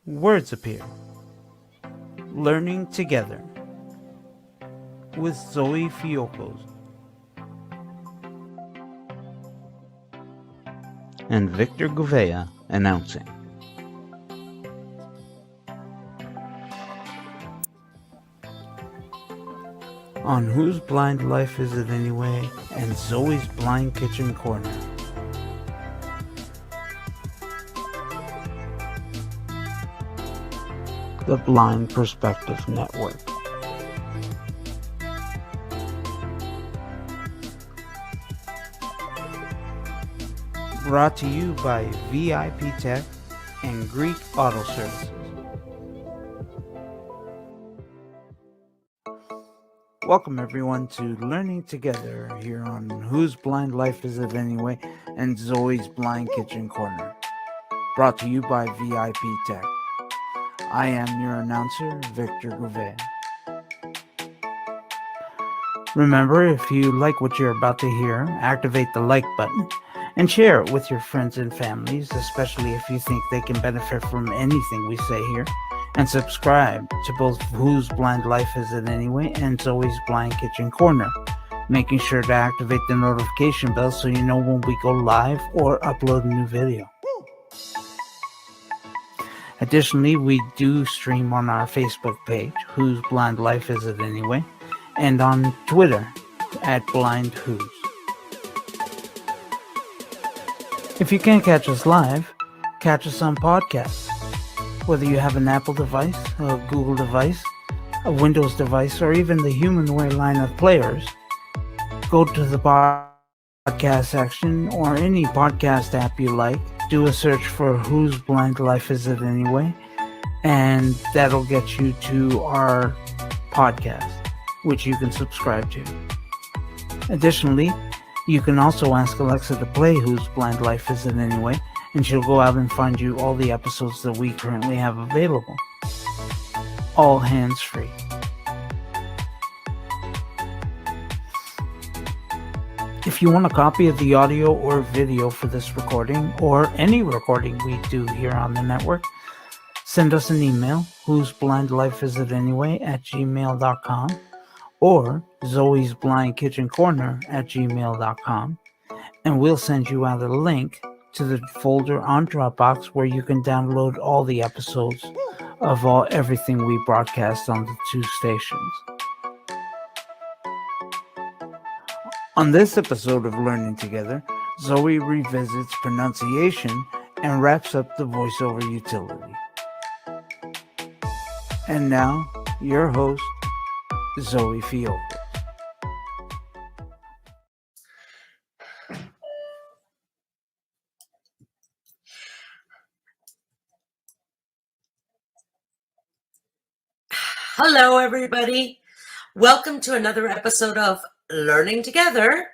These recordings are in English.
Words appear. Learning Together with Zoe Fiogkos and Victor Gouveia announcing. On Whose Blind Life Is It Anyway? And Zoe's Blind Kitchen Corner. The Blind Perspective Network. Brought to you by VIP Tech and Greek Auto Services. Welcome everyone to Learning Together here on Whose Blind Life Is It Anyway? And Zoe's Blind Kitchen Corner. Brought to you by VIP Tech. I am your announcer, Victor Gouveia. Remember, if you like what you're about to hear, activate the like button and share it with your friends and families, especially if you think they can benefit from anything we say here. And subscribe to both Whose Blind Life Is It Anyway? And Zoe's Blind Kitchen Corner, making sure to activate the notification bell so you know when we go live or upload a new video. Additionally, we do stream on our Facebook page, Whose Blind Life Is It Anyway? And on Twitter, at Blind Whos. If you can't catch us live, catch us on podcasts. Whether you have an Apple device, a Google device, a Windows device, or even the HumanWare line of players, go to the podcast section or any podcast app you like. Do a search for Whose Blind Life Is It Anyway? And that'll get you to our podcast, which you can subscribe to. Additionally, you can also ask Alexa to play Whose Blind Life Is It Anyway? And she'll go out and find you all the episodes that we currently have available. All hands-free. If you want a copy of the audio or video for this recording, or any recording we do here on the network, send us an email, whoseblindlifeisitanyway@gmail.com, or Zoe's Blind Kitchen Corner @gmail.com, and we'll send you out a link to the folder on Dropbox where you can download all the episodes of everything we broadcast on the two stations. On this episode of Learning Together, Zoe revisits pronunciation and wraps up the voiceover utility. And now, your host, Zoe Fiogkos. Hello, everybody. Welcome to another episode of Learning Together.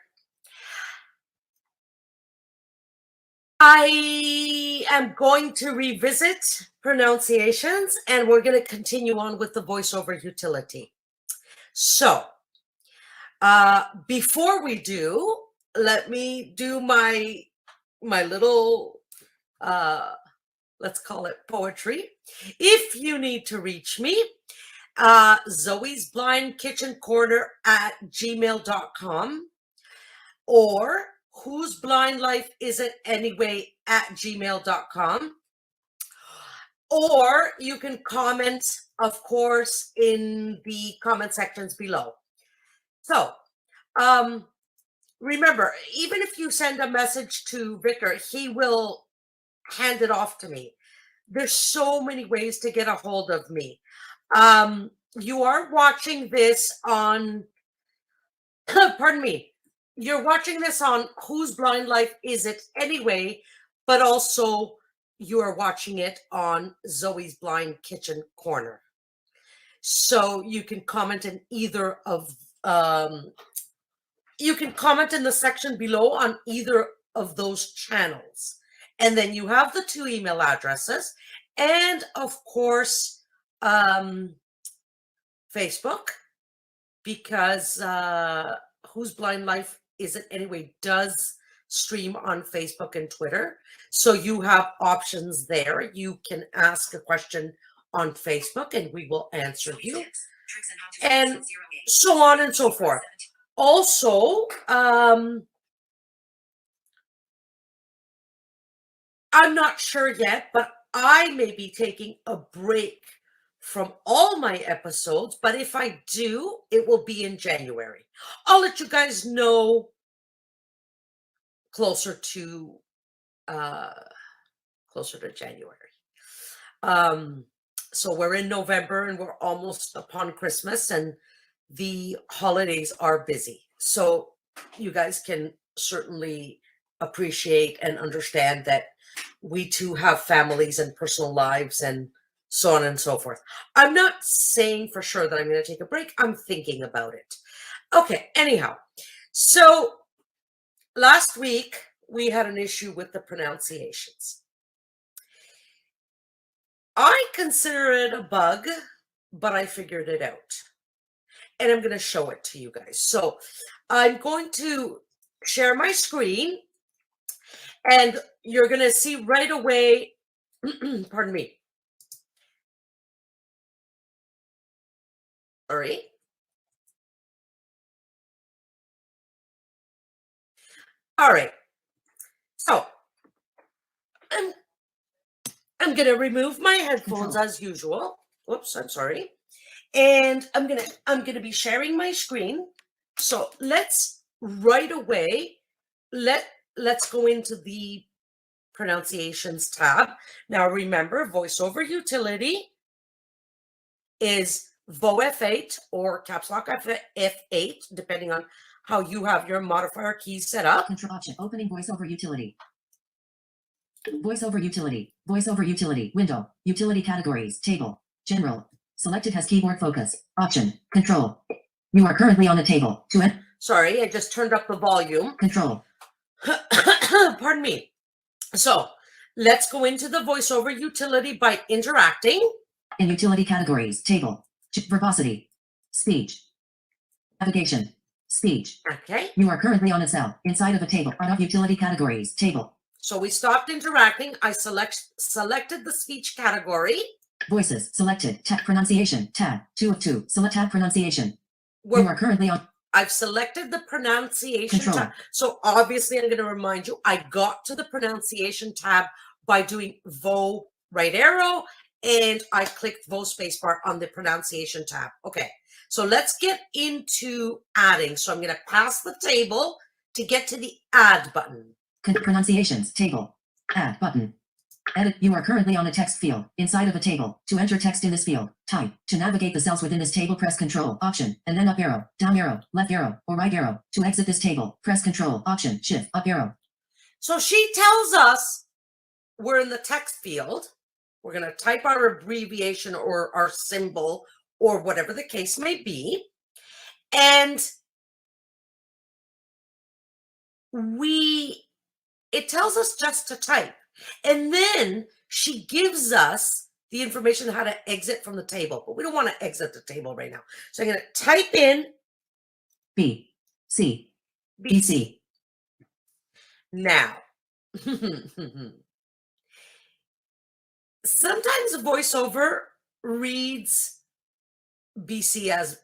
I am going to revisit pronunciations, and we're going to continue on with the voiceover utility. So, before we do, let me do my little, let's call it poetry. If you need to reach me, Zoe's Blind Kitchen Corner @gmail.com, or Whose Blind Life Is It Anyway @gmail.com, or you can comment, of course, in the comment sections below. So remember, even if you send a message to Victor, he will hand it off to me. There's so many ways to get a hold of me. You are watching this on, pardon me, you're watching this on Whose Blind Life Is It Anyway, but also you are watching it on Zoe's Blind Kitchen Corner. So you can comment in either of, you can comment in the section below on either of those channels. And then you have the two email addresses, and of course, Facebook, because Whose Blind Life Is It Anyway does stream on Facebook and Twitter. So you have options there. You can ask a question on Facebook and we will answer you. And so on and so forth. Also, I'm not sure yet, but I may be taking a break from all my episodes, but if I do, it will be in January. I'll let you guys know closer to January. So we're in November and we're almost upon Christmas and the holidays are busy. So you guys can certainly appreciate and understand that we too have families and personal lives and so on and so forth. I'm not saying for sure that I'm going to take a break. I'm thinking about it. Okay, anyhow. So last week we had an issue with the pronunciations. I consider it a bug, but I figured it out. And I'm going to show it to you guys. So I'm going to share my screen and you're going to see right away, pardon me. All right. All right. So I'm going to remove my headphones as usual. Whoops, I'm sorry. And I'm going to be sharing my screen. So let's right away let's go into the pronunciations tab. Now remember, Voiceover Utility is VoF8 or caps lock F8, depending on how you have your modifier keys set up. Control option, opening Voiceover Utility. Voiceover Utility, Voiceover Utility, window, utility categories, table, general, selected has keyboard focus, option, control. You are currently on a table. Sorry, I just turned up the volume. Control. Pardon me. So let's go into the Voiceover Utility by interacting. In utility categories, table, verbosity, speech, navigation, speech. Okay. You are currently on a cell inside of a table. Out of utility categories, table. So we stopped interacting. I selected the speech category. Voices selected. Tab pronunciation. Tab 2 of 2. Select tab pronunciation. You are currently on. I've selected the pronunciation tab. So obviously I'm going to remind you, I got to the pronunciation tab by doing Vo right arrow and I clicked Vo spacebar on the pronunciation tab. Okay, so let's get into adding. So I'm going to pass the table to get to the add button. Pronunciations table. Add button. Edit. You are currently on a text field inside of a table. To enter text in this field, type. To navigate the cells within this table, press Control, Option, and then up arrow, down arrow, left arrow, or right arrow. To exit this table, press Control, Option, Shift, up arrow. So she tells us we're in the text field. We're going to type our abbreviation or our symbol or whatever the case may be. And it tells us just to type. And then she gives us the information how to exit from the table, but we don't want to exit the table right now. So I'm going to type in B, C, B, C. Now, sometimes VoiceOver reads BC as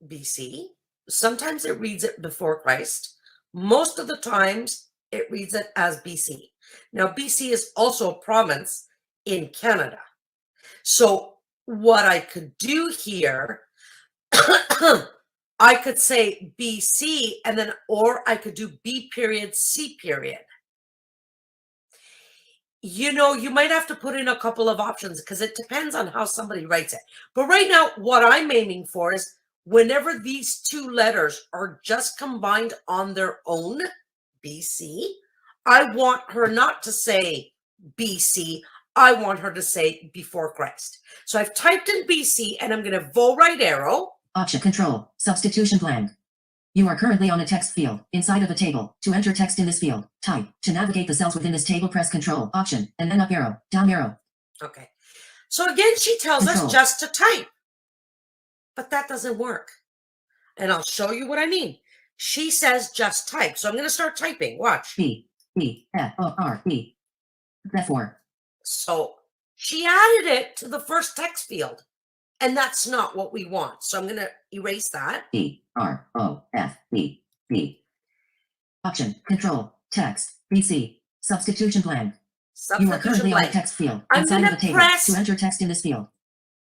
BC. Sometimes it reads it before Christ. Most of the times it reads it as BC. Now, BC is also a province in Canada. So what I could do here, I could say BC and then, or I could do B period, C period. You know, you might have to put in a couple of options because it depends on how somebody writes it. But right now, what I'm aiming for is whenever these two letters are just combined on their own, BC, I want her not to say BC. I want her to say before Christ. So I've typed in BC and I'm going to Vo right arrow. Option Control, substitution blank. You are currently on a text field inside of a table. To enter text in this field, type. To navigate the cells within this table, press Control, Option, and then up arrow, down arrow. Okay. So again, she tells us just to type. But that doesn't work. And I'll show you what I mean. She says just type. So I'm going to start typing. Watch. B, E F O R E. Therefore, So she added it to the first text field, and that's not what we want. So I'm going to erase that. E R O F E B. Option Control Text BC Substitution blank. You are Substitution currently on a blank. text field I'm inside of gonna a table. press- To enter text in this field,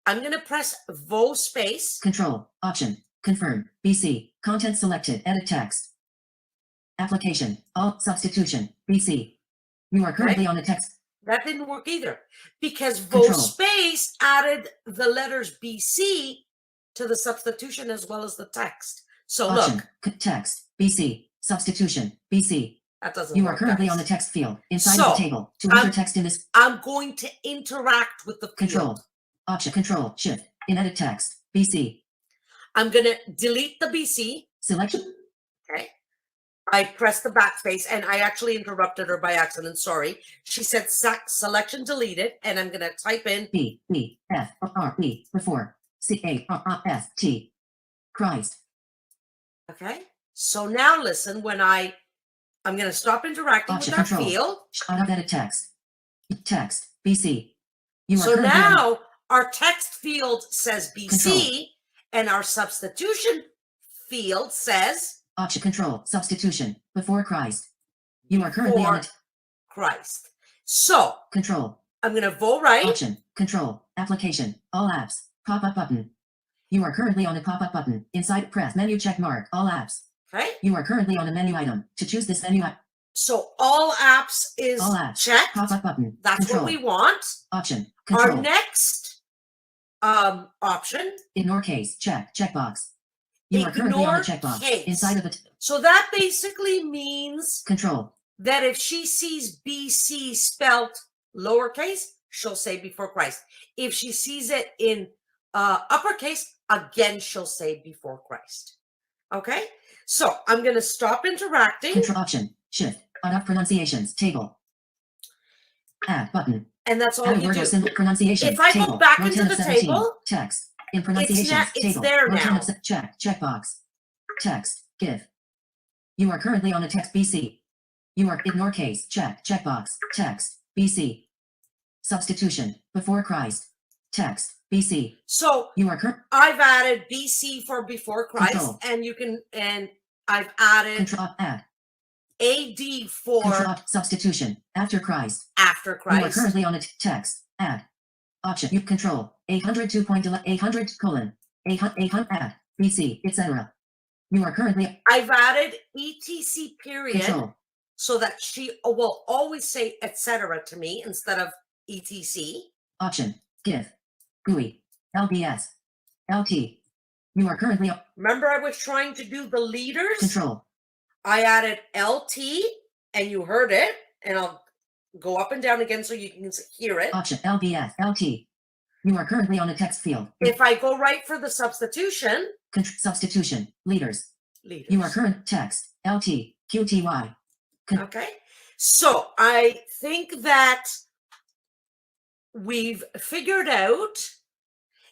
I'm going to press Vo space. Control Option Confirm BC Content selected. Edit text. Application Alt Substitution BC. You are currently on a text. That didn't work either because Vo Control. space added the letters BC to the substitution as well as the text. So Option look, Text BC Substitution BC. that doesn't You work. are currently guys. on the text field inside So, of the table. To enter text in this I'm going to interact with the field. Control Option Control Shift in edit text BC. I'm going to delete the BC. Selection. Okay. I pressed the backspace and I actually interrupted her by accident. Sorry. She said selection deleted, and I'm going to type in B E F O R E before C A R R F T. Christ. okay. So now listen, when I'm going to stop interacting Option with our control. field. Out of edit text. Text BC. You are So currently on now our text field says BC Control. and our substitution field says Option Control Substitution before Christ. You are currently on for it. Christ. So Control I'm going to vote right. Option Control Application All apps pop-up button. You are currently on a pop-up button. Inside press menu check mark all apps. Okay. You are currently on a menu item. To choose this menu So all apps is All apps. checked. pop-up button. That's Control what we want. Option Our Control next option. Ignore case checkbox. You are currently on a Ignore checkbox case. inside of it. So that basically means Control that if she sees BC spelt lowercase, she'll say before Christ. If she sees it in uppercase, again, she'll say before Christ. Okay? So I'm going to stop interacting. Control Option Shift on up pronunciations table. Add button. And that's all Add a you word or do. symbol pronunciation If I go table. back Row into 10 of the 17. table, Text in pronunciations it's table. there Row 10 now. of checkbox. Text give. You are currently on a text BC. You are ignore case checkbox text BC. Substitution before Christ. Text BC. So You are current I've added BC for before Christ, Control. and I've added control AD AD for control substitution after Christ. after You are Christ. currently on a text add option. You control 800 colon 800 add BC etc. You are currently I've added ETC period control so that she will always say etc. to me instead of ETC. option give GUI LBS LT. You are currently Remember, I was trying to do the leaders. control I added LT, and you heard it, and I'll go up and down again so you can hear it. option LBS LT. You are currently on a text field. If I go right for the substitution, Substitution leaders. leaders. You are current text LT QTY. Okay. So I think that we've figured out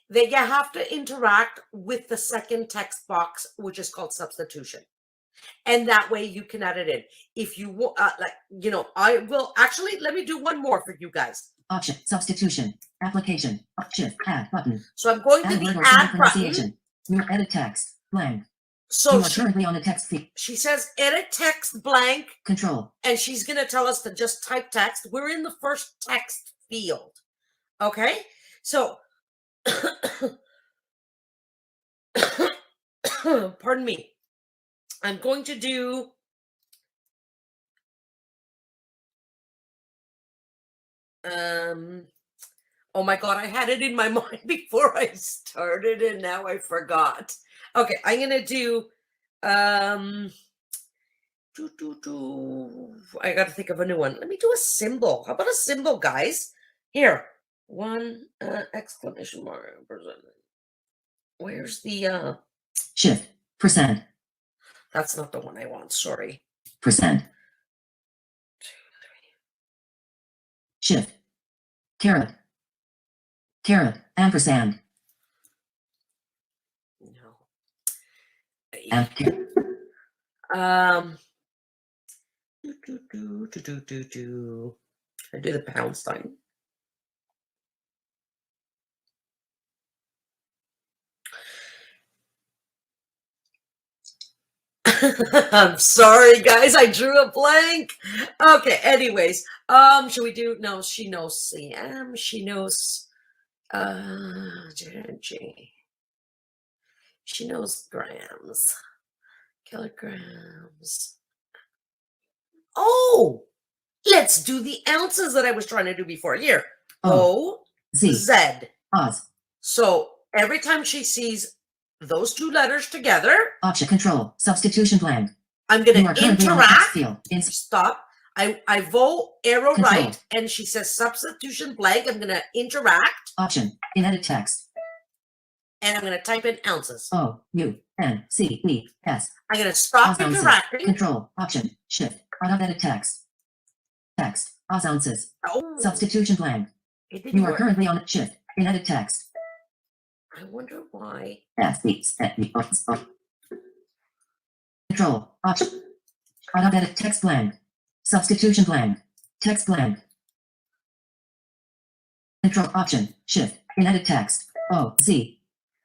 that you have to interact with the second text box, which is called substitution. And that way you can add it in. If you want, I will actually, let me do one more for you guys. Option substitution application shift add button. So I'm going to Add the word or symbol add button. pronunciation. You are edit text blank. So You are currently on a text field. she says edit text blank, Control and she's going to tell us to just type text. We're in the first text field. Okay. So, pardon me. I'm going to do oh my god, I had it in my mind before I started and now I forgot. Okay, I'm gonna do I gotta think of a new one. Let me do a symbol. How about a symbol, guys? Here, one exclamation mark. Where's the shift percent that's not the one I want, sorry. percent shift caret ampersand No. and I do the pound sign. I'm sorry, guys. I drew a blank. Okay. Anyways, should we do? No, she knows CM. She knows. G. She knows grams, kilograms. Oh, let's do the ounces that I was trying to do before. Here, Z. Z. Oz. So every time she sees those two letters together, Option control. Substitution blank. I'm going You are to currently on the text interact. field. Stop. I vote arrow Control. right, and she says substitution blank. I'm going to interact, Option. In edit text. and I'm going to type in ounces. OUNCES. I'm going to stop Ounces. interacting. Control. Option. Shift. Out of edit text. Text. Ounces. Oh, Substitution blank. it didn't You are work. currently on shift. In edit text. I wonder why. Control. Option. Out of edit text blank. Substitution blank. Text blank. Control. Option. Shift. In edit text. OZ.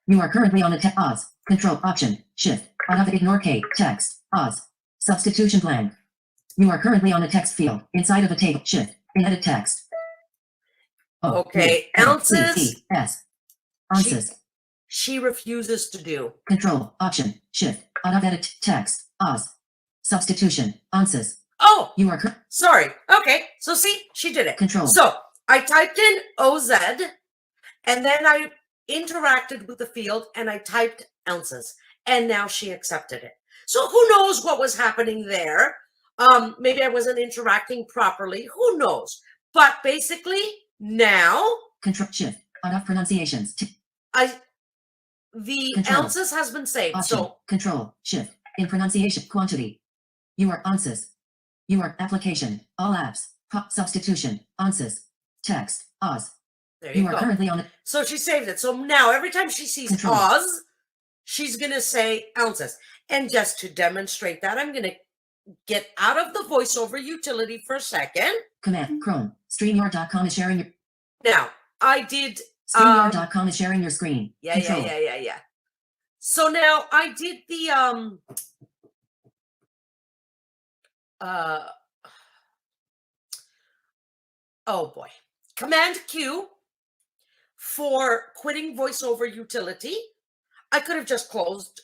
You are currently on the Oz. Control. Option. Shift. Out of ignore K. Text. Oz. Substitution blank. You are currently on a text field inside of a table. Shift. In edit text. Okay, ounces. S. Ounces. She refuses to do. Control. Option. Shift. Out of edit text. Oz. Substitution. Ounces. Oh, You are sorry. Okay, so see, she did it. Control. So I typed in OZ, and then I interacted with the field, and I typed ounces, and now she accepted it. So who knows what was happening there? Maybe I wasn't interacting properly. Who knows? But basically, now Control. Shift. Out of pronunciations. the Control. ounces has been saved. Option. So Control. Shift. In pronunciation. Quantity. You are ounces. You are application. All apps. Pop substitution. Ounces. Text. Oz. there you You are go. currently on it. So she saved it. So now every time she sees Control. Oz, she's going to say ounces. And just to demonstrate that, I'm going to get out of the voiceover utility for a second. Command. Chrome. StreamYard.com is sharing your. Now, I did. StreamYard.com is sharing your screen. Yeah. So now I did the oh boy. Command Q for quitting voiceover utility. I could have just closed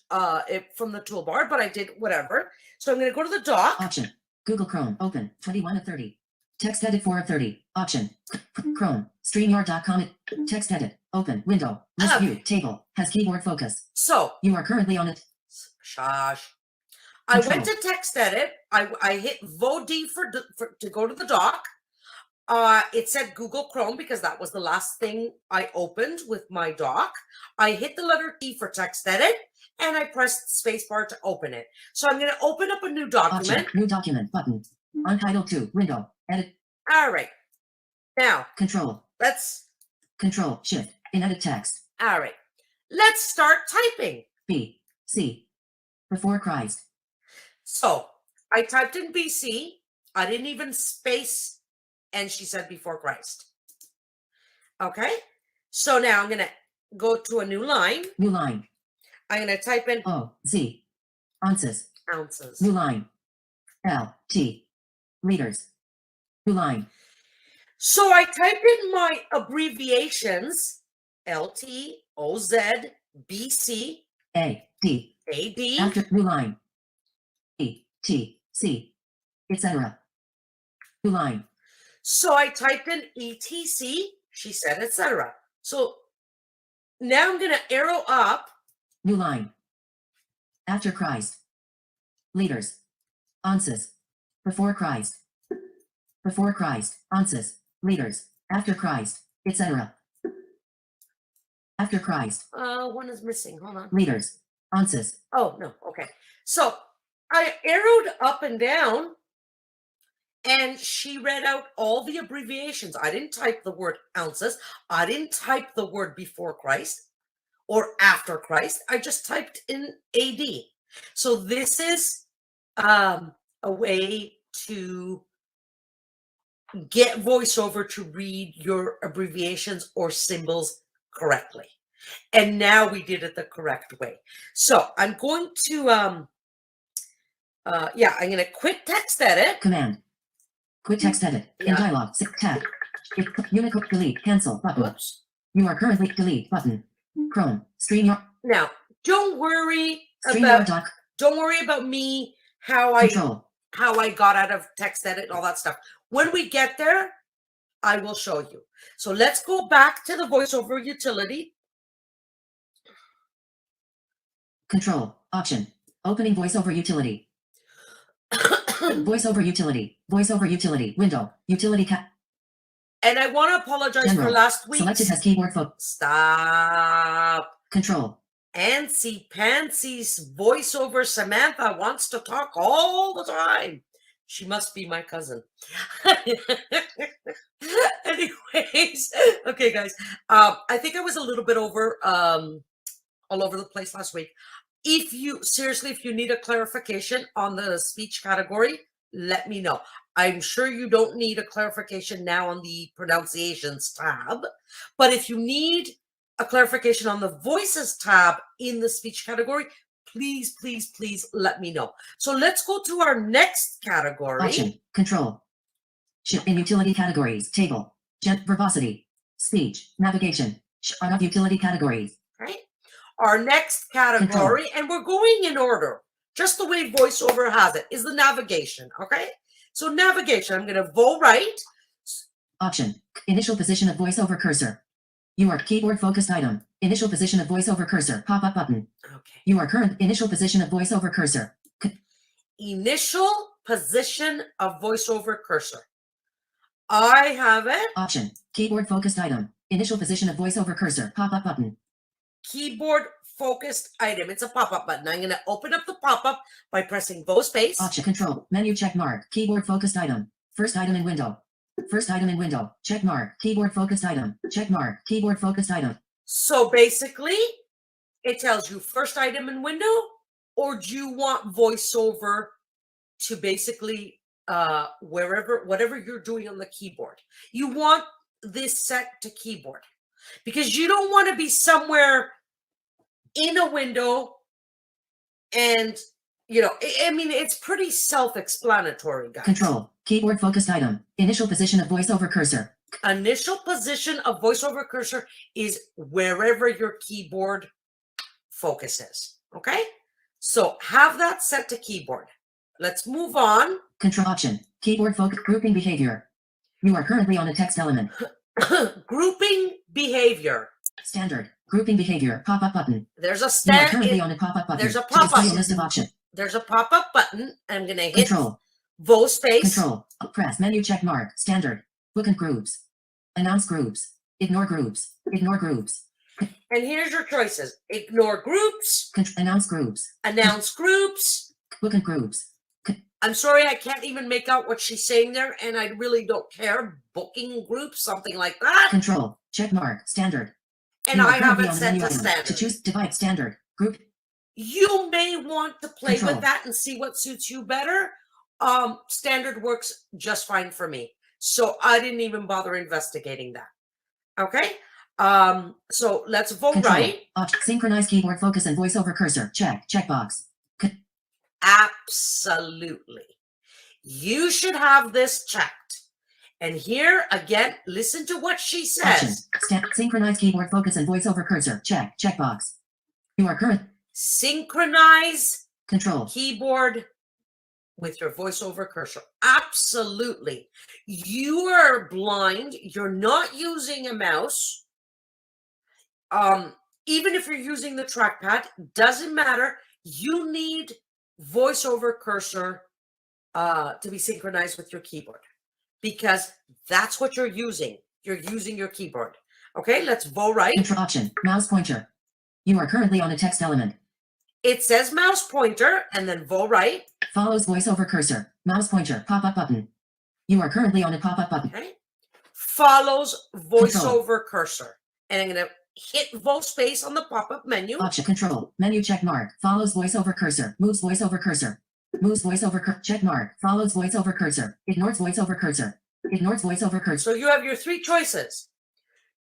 it from the toolbar, but I did whatever. So I'm going to go to the dock. Option. Google Chrome. Open. 21 of 30. Text edit 4 of 30. Option. Chrome. StreamYard.com. Text edit. Open. Window. List view. Table. Has keyboard focus. So, You are currently on it. shush. I went to text edit. I hit Vo D to go to the dock. It said Google Chrome because that was the last thing I opened with my dock. I hit the letter T for text edit, and I pressed spacebar to open it. So I'm going to open up a new document. Option. New document button. Untitled 2. Window. Edit. All right. Now, Control. let's, Control. Shift. In edit text. all right. Let's start typing. B. C. Before Christ. So I typed in BC. I didn't even space, and she said before Christ. Okay. So now I'm going to go to a new line. New line. I'm going to type in O. Z. Ounces. ounces. New line. L. T. Liters. New line. So I typed in my abbreviations, LT, OZ, BC, A. D. AD. After new line. E. T. C. Etc. New line. So I typed in ETC, she said, etc. So now I'm going to arrow up. New line. After Christ. Liters. Ounces. Before Christ. Before Christ. Ounces. Liters. After Christ. Etc. After Christ. One is missing. Hold on. Liters. Ounces. Oh, no. Okay. So I arrowed up and down, and she read out all the abbreviations. I didn't type the word ounces. I didn't type the word before Christ or after Christ. I just typed in AD. So this is a way to get VoiceOver to read your abbreviations or symbols correctly. And now we did it the correct way. So I'm going to, I'm going to quit text edit. Command. Quit text edit. In Yeah. dialog. Tab. Unicode delete. Cancel button. Whoops. You are currently delete button. Chrome. StreamYard. Now, don't worry StreamYard about doc. don't worry about me how Control. I got out of text edit and all that stuff. When we get there, I will show you. So let's go back to the VoiceOver utility. Control. Option. Opening VoiceOver Utility. VoiceOver Utility. VoiceOver Utility. Window. Utility cap. And I want to apologize for General. last week. Selected as keyboard focus. Stop. Control. Antsy Pantsy's voiceover Samantha wants to talk all the time. She must be my cousin. Anyways, okay, guys. I think I was a little bit all over the place last week. If you need a clarification on the speech category, let me know. I'm sure you don't need a clarification now on the pronunciations tab, but if you need a clarification on the voices tab in the speech category, please, please, please let me know. So let's go to our next category. Option. Control. Shift in utility categories. Table. Verbosity. Speech. Navigation. Out of utility categories. Right? Our next category, and we're going in order, just the way VoiceOver has it, is the navigation. Okay? So navigation, I'm going to vote right. Option. Initial position of VoiceOver cursor. You are keyboard focused item. Initial position of VoiceOver cursor. Pop-up button. Okay. You are current initial position of VoiceOver cursor. Initial position of VoiceOver cursor. I have it. Option. Keyboard focused item. Initial position of VoiceOver cursor. Pop-up button. Keyboard focused item. It's a pop-up button. I'm going to open up the pop-up by pressing both space. Option. Control. Menu check mark. Keyboard focused item. First item in window. First item in window. Check mark. Keyboard focused item. Check mark. Keyboard focused item. So basically, it tells you first item in window, or do you want VoiceOver to basically whatever you're doing on the keyboard? You want this set to keyboard because you don't want to be somewhere in a window and it's pretty self-explanatory, guys. Control. Keyboard focused item. Initial position of VoiceOver cursor. Initial position of VoiceOver cursor is wherever your keyboard focus is. Okay? So have that set to keyboard. Let's move on. Control option. Keyboard focus grouping behavior. You are currently on a text element. Grouping behavior. Standard. Grouping behavior. Pop-up button. There's a You are currently on a pop-up button. There's a To display pop-up. a list of options. There's a pop-up button. I'm going to hit Control. vote space. Control. Press menu check mark. Standard. Book and groups. Announce groups. Ignore groups. Ignore groups. And here's your choices. Ignore groups. Announce groups. Announce groups. Book and groups. I'm sorry, I can't even make out what she's saying there, and I really don't care. Booking groups, something like that. Control. Check mark. Standard. And You are I have currently it on set menu to item. standard. To choose divide standard. Group. You may want to play Control. with that and see what suits you better. Standard works just fine for me. So I didn't even bother investigating that. Okay. So let's vote Control. right. Synchronize keyboard focus and VoiceOver cursor. Check. Checkbox. Absolutely. You should have this checked. And here again, listen to what she says. Synchronize keyboard focus and VoiceOver cursor. Check. Checkbox. You are current. Synchronize Control. keyboard with your VoiceOver cursor. Absolutely. You are blind. You're not using a mouse. Even if you're using the trackpad, doesn't matter. You need VoiceOver cursor to be synchronized with your keyboard because that's what you're using. You're using your keyboard. Okay, let's vote right. Control option. Mouse pointer. You are currently on a text element. It says mouse pointer and then vote right. Follows VoiceOver cursor. Mouse pointer. Pop-up button. You are currently on a pop-up button. Okay. Follows VoiceOver cursor. And I'm going to hit vote space on the pop-up menu. Option. Control. Menu check mark. Follows VoiceOver cursor. Moves VoiceOver cursor. Moves voiceover check mark. Follows voiceover cursor. Ignores voiceover cursor. Ignores voiceover cursor. So you have your three choices.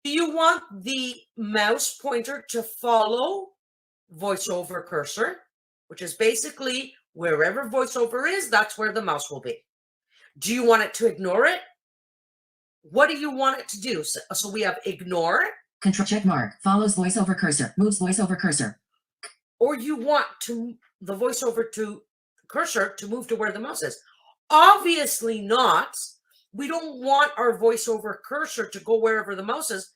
Do you want the mouse pointer to follow voiceover cursor, which is basically wherever voiceover is, that's where the mouse will be? Do you want it to ignore it? What do you want it to do? So we have ignore. Control check mark. Follows voiceover cursor. Moves voiceover cursor. Or you want the voiceover to cursor to move to where the mouse is. Obviously not. We don't want our voiceover cursor to go wherever the mouse is.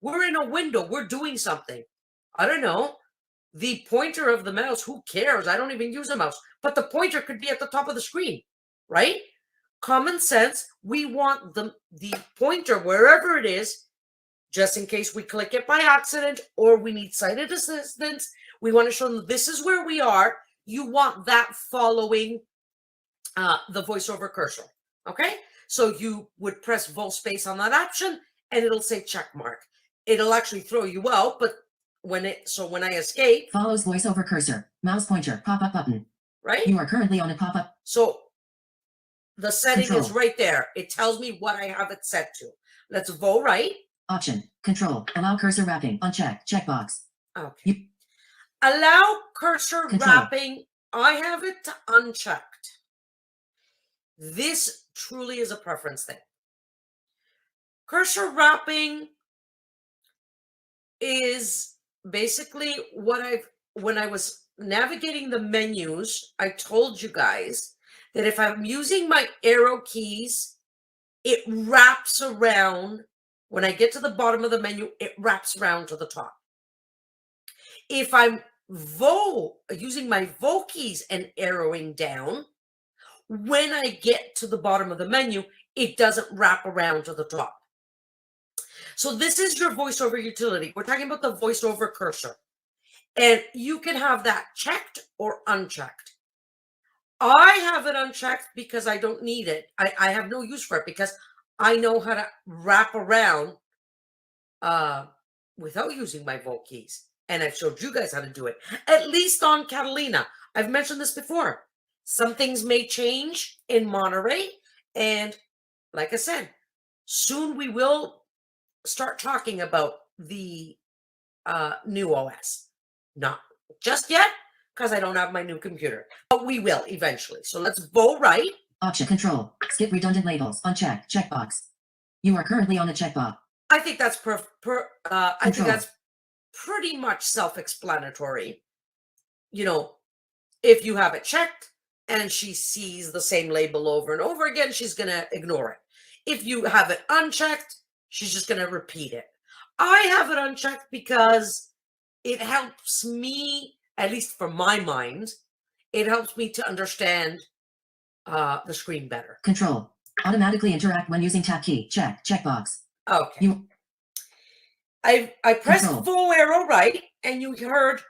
We're in a window. We're doing something. I don't know. The pointer of the mouse, who cares? I don't even use a mouse. But the pointer could be at the top of the screen, right? Common sense. We want the pointer, wherever it is, just in case we click it by accident or we need sighted assistance. We want to show them this is where we are. You want that following the voiceover cursor, okay? So you would press vol space on that option and it'll say check mark. It'll actually throw you out, but when I escape. Follows voiceover cursor. Mouse pointer. Pop-up button. Right? You are currently on a pop-up. So the setting Control. is right there. It tells me what I have it set to. Let's vote right. Option. Control. Allow cursor wrapping. Uncheck. Checkbox. Okay. Allow cursor Control. wrapping. I have it to unchecked. This truly is a preference thing. Cursor wrapping is basically when I was navigating the menus, I told you guys that if I'm using my arrow keys, it wraps around. When I get to the bottom of the menu, it wraps around to the top. If I'm using my VO keys and arrowing down, when I get to the bottom of the menu, it doesn't wrap around to the top. So this is your voiceover utility. We're talking about the voiceover cursor. And you can have that checked or unchecked. I have it unchecked because I don't need it. I have no use for it because I know how to wrap around without using my VO keys. And I've showed you guys how to do it, at least on Catalina. I've mentioned this before. Some things may change in Monterey. And like I said, soon we will start talking about the new OS. Not just yet, because I don't have my new computer. But we will eventually. So let's vote right. Option. Control. Skip redundant labels. Uncheck. Checkbox. You are currently on a checkbox. I think that's I think that's pretty much self-explanatory. You know, if you have it checked and she sees the same label over and over again, she's going to ignore it. If you have it unchecked, she's just going to repeat it. I have it unchecked because it helps me, at least for my mind, it helps me to understand the screen better. Control. Automatically interact when using tab key. Check. Checkbox. Okay. I pressed Control. full arrow right, and you heard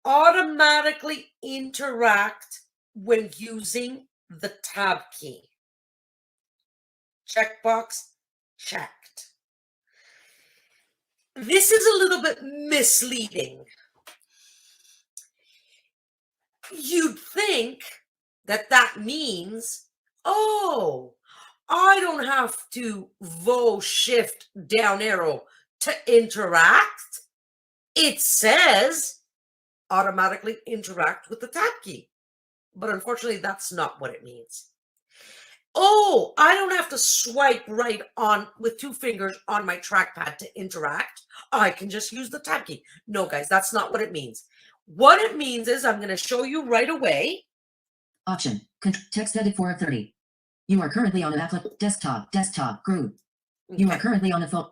automatically interact when using the tab key. Checkbox checked. This is a little bit misleading. You'd think that means, oh, I don't have to VO shift down arrow to interact. It says automatically interact with the tab key. But unfortunately, that's not what it means. Oh, I don't have to swipe right on with 2 fingers on my trackpad to interact. I can just use the tab key. No, guys, that's not what it means. What it means is I'm going to show you right away. Option. Text edit 4 of 30. You are currently on an desktop group. You are currently on a phone.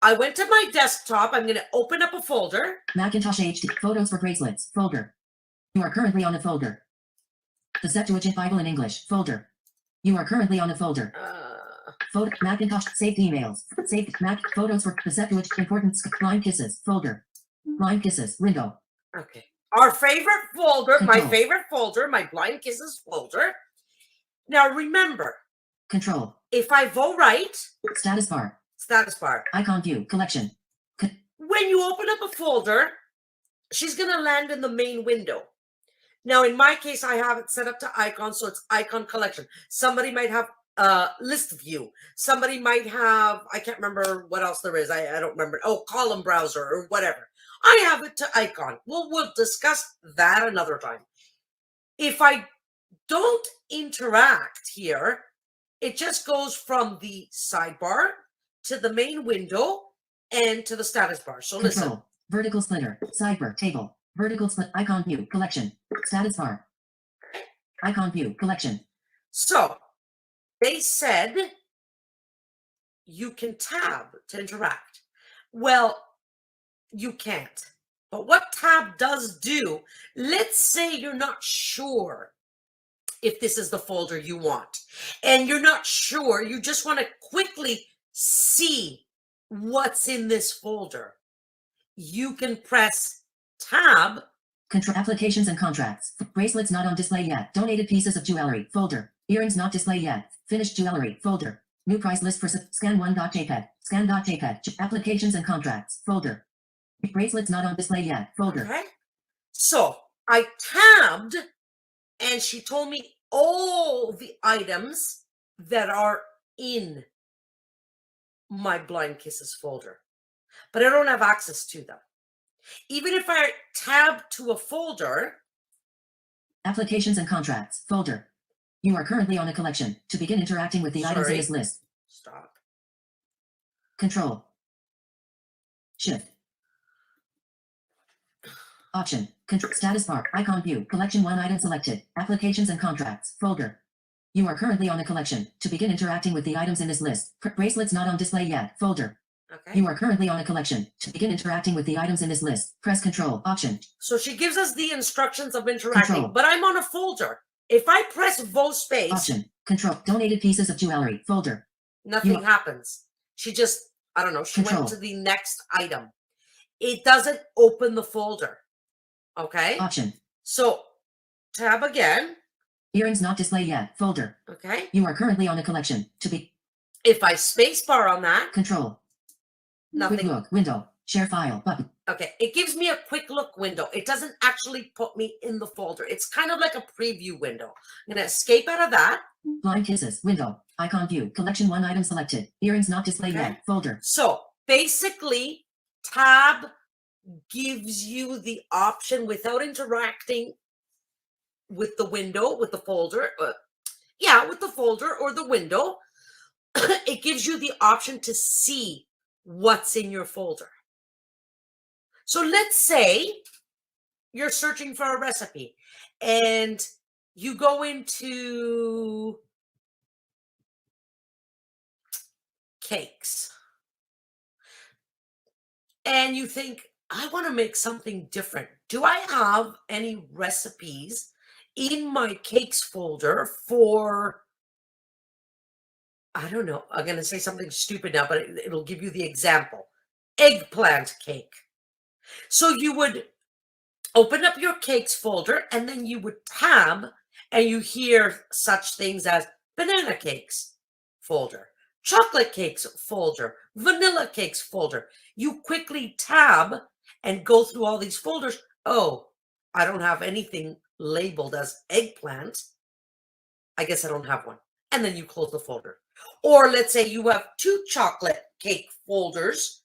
I went to my desktop. I'm going to open up a folder. Macintosh HD photos for bracelets folder. You are currently on a folder. The Septuagint Bible in English folder. You are currently on a folder. Photo Macintosh saved emails. Saved Mac photos for the Septuagint importance blind kisses folder. Blind kisses window. Okay. Our favorite folder, my Control. favorite folder, my blind kisses folder. Now remember, Control. if I vote right, Status bar. Icon view collection. When you open up a folder, she's going to land in the main window. Now, in my case, I have it set up to icon, so it's icon collection. Somebody might have list view. Somebody might have, I can't remember what else there is. I don't remember. Oh, column browser or whatever. I have it to icon. We'll discuss that another time. If I don't interact here, it just goes from the sidebar to the main window and to the status bar. So listen. Control. Vertical splitter. Sidebar. Table. Vertical split. Icon view. Collection. Status bar. Icon view. Collection. So they said you can tab to interact. Well, you can't. But what tab does do, let's say you're not sure if this is the folder you want, and you're not sure, you just want to quickly see what's in this folder. You can press tab. Control applications and contracts. Bracelets not on display yet. Donated pieces of jewelry. Folder. Earrings not displayed yet. Finished jewelry. Folder. New price list for scan1.jpg. Scan.jpg. Applications and contracts. Folder. Bracelets not on display yet. Folder. Okay. So I tabbed, and she told me all the items that are in my Blind Kisses folder, but I don't have access to them. Even if I tab to a folder. Applications and contracts. Folder. You are currently on a collection. To begin interacting with the items in this list. Stop. Control. Shift. Option. Control. Status bar. Icon view. Collection 1 item selected. Applications and contracts. Folder. You are currently on a collection. To begin interacting with the items in this list. Bracelets not on display yet. Folder. Okay. You are currently on a collection. To begin interacting with the items in this list, press Control. Option. So she gives us the instructions of interacting, Control. but I'm on a folder. If I press Vo space, Option. Control. Donated pieces of jewelry. Folder. nothing happens. She just, I don't know, she Control. went to the next item. It doesn't open the folder. Okay. Option. So tab again. Earrings not displayed yet. Folder. Okay. You are currently on a collection. To be. If I space bar on that, Control. nothing. Quick look. Window. Share file. Button. Okay. It gives me a quick look window. It doesn't actually put me in the folder. It's kind of like a preview window. I'm going to escape out of that. Blind Kisses. Window. Icon view. Collection 1 item selected. Earrings not displayed Okay. yet. Folder. So basically, tab gives you the option without interacting with the window, with the folder. With the folder or the window. It gives you the option to see what's in your folder. So let's say you're searching for a recipe and you go into cakes and you think, I want to make something different. Do I have any recipes in my cakes folder for, I don't know, I'm going to say something stupid now, but it'll give you the example. Eggplant cake. So you would open up your cakes folder and then you would tab and you hear such things as banana cakes folder, chocolate cakes folder, vanilla cakes folder. You quickly tab and go through all these folders. Oh, I don't have anything labeled as eggplant. I guess I don't have one. And then you close the folder. Or let's say you have 2 chocolate cake folders.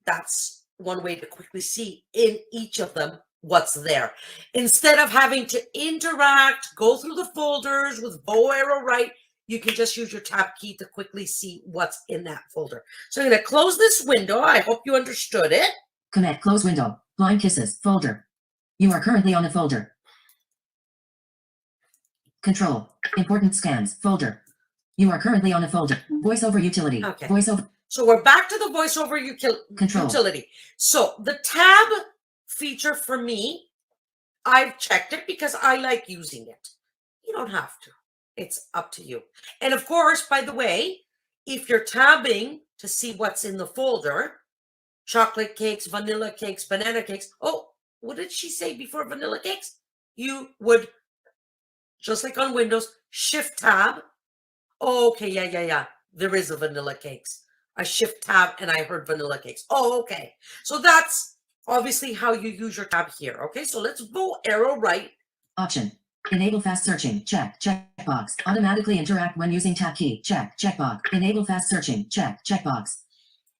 That's one way to quickly see in each of them what's there. Instead of having to interact, go through the folders with bow arrow right, you can just use your tab key to quickly see what's in that folder. So I'm going to close this window. I hope you understood it. Connect. Close window. Blind Kisses. Folder. You are currently on a folder. Control. Important scans. Folder. You are currently on a folder. Voiceover Utility. Okay. Voiceover. So we're back to the voiceover Control. utility. So the tab feature for me, I've checked it because I like using it. You don't have to. It's up to you. And of course, by the way, if you're tabbing to see what's in the folder, chocolate cakes, vanilla cakes, banana cakes. Oh, what did she say before vanilla cakes? You would, just like on Windows, shift tab. Oh, okay, yeah. There is a vanilla cakes. I shift tab and I heard vanilla cakes. Oh, okay. So that's obviously how you use your tab here. Okay, so let's go arrow right Option. Enable fast searching. Check. Checkbox. Automatically interact when using tab key. Check. Checkbox. Enable fast searching. Check. Checkbox.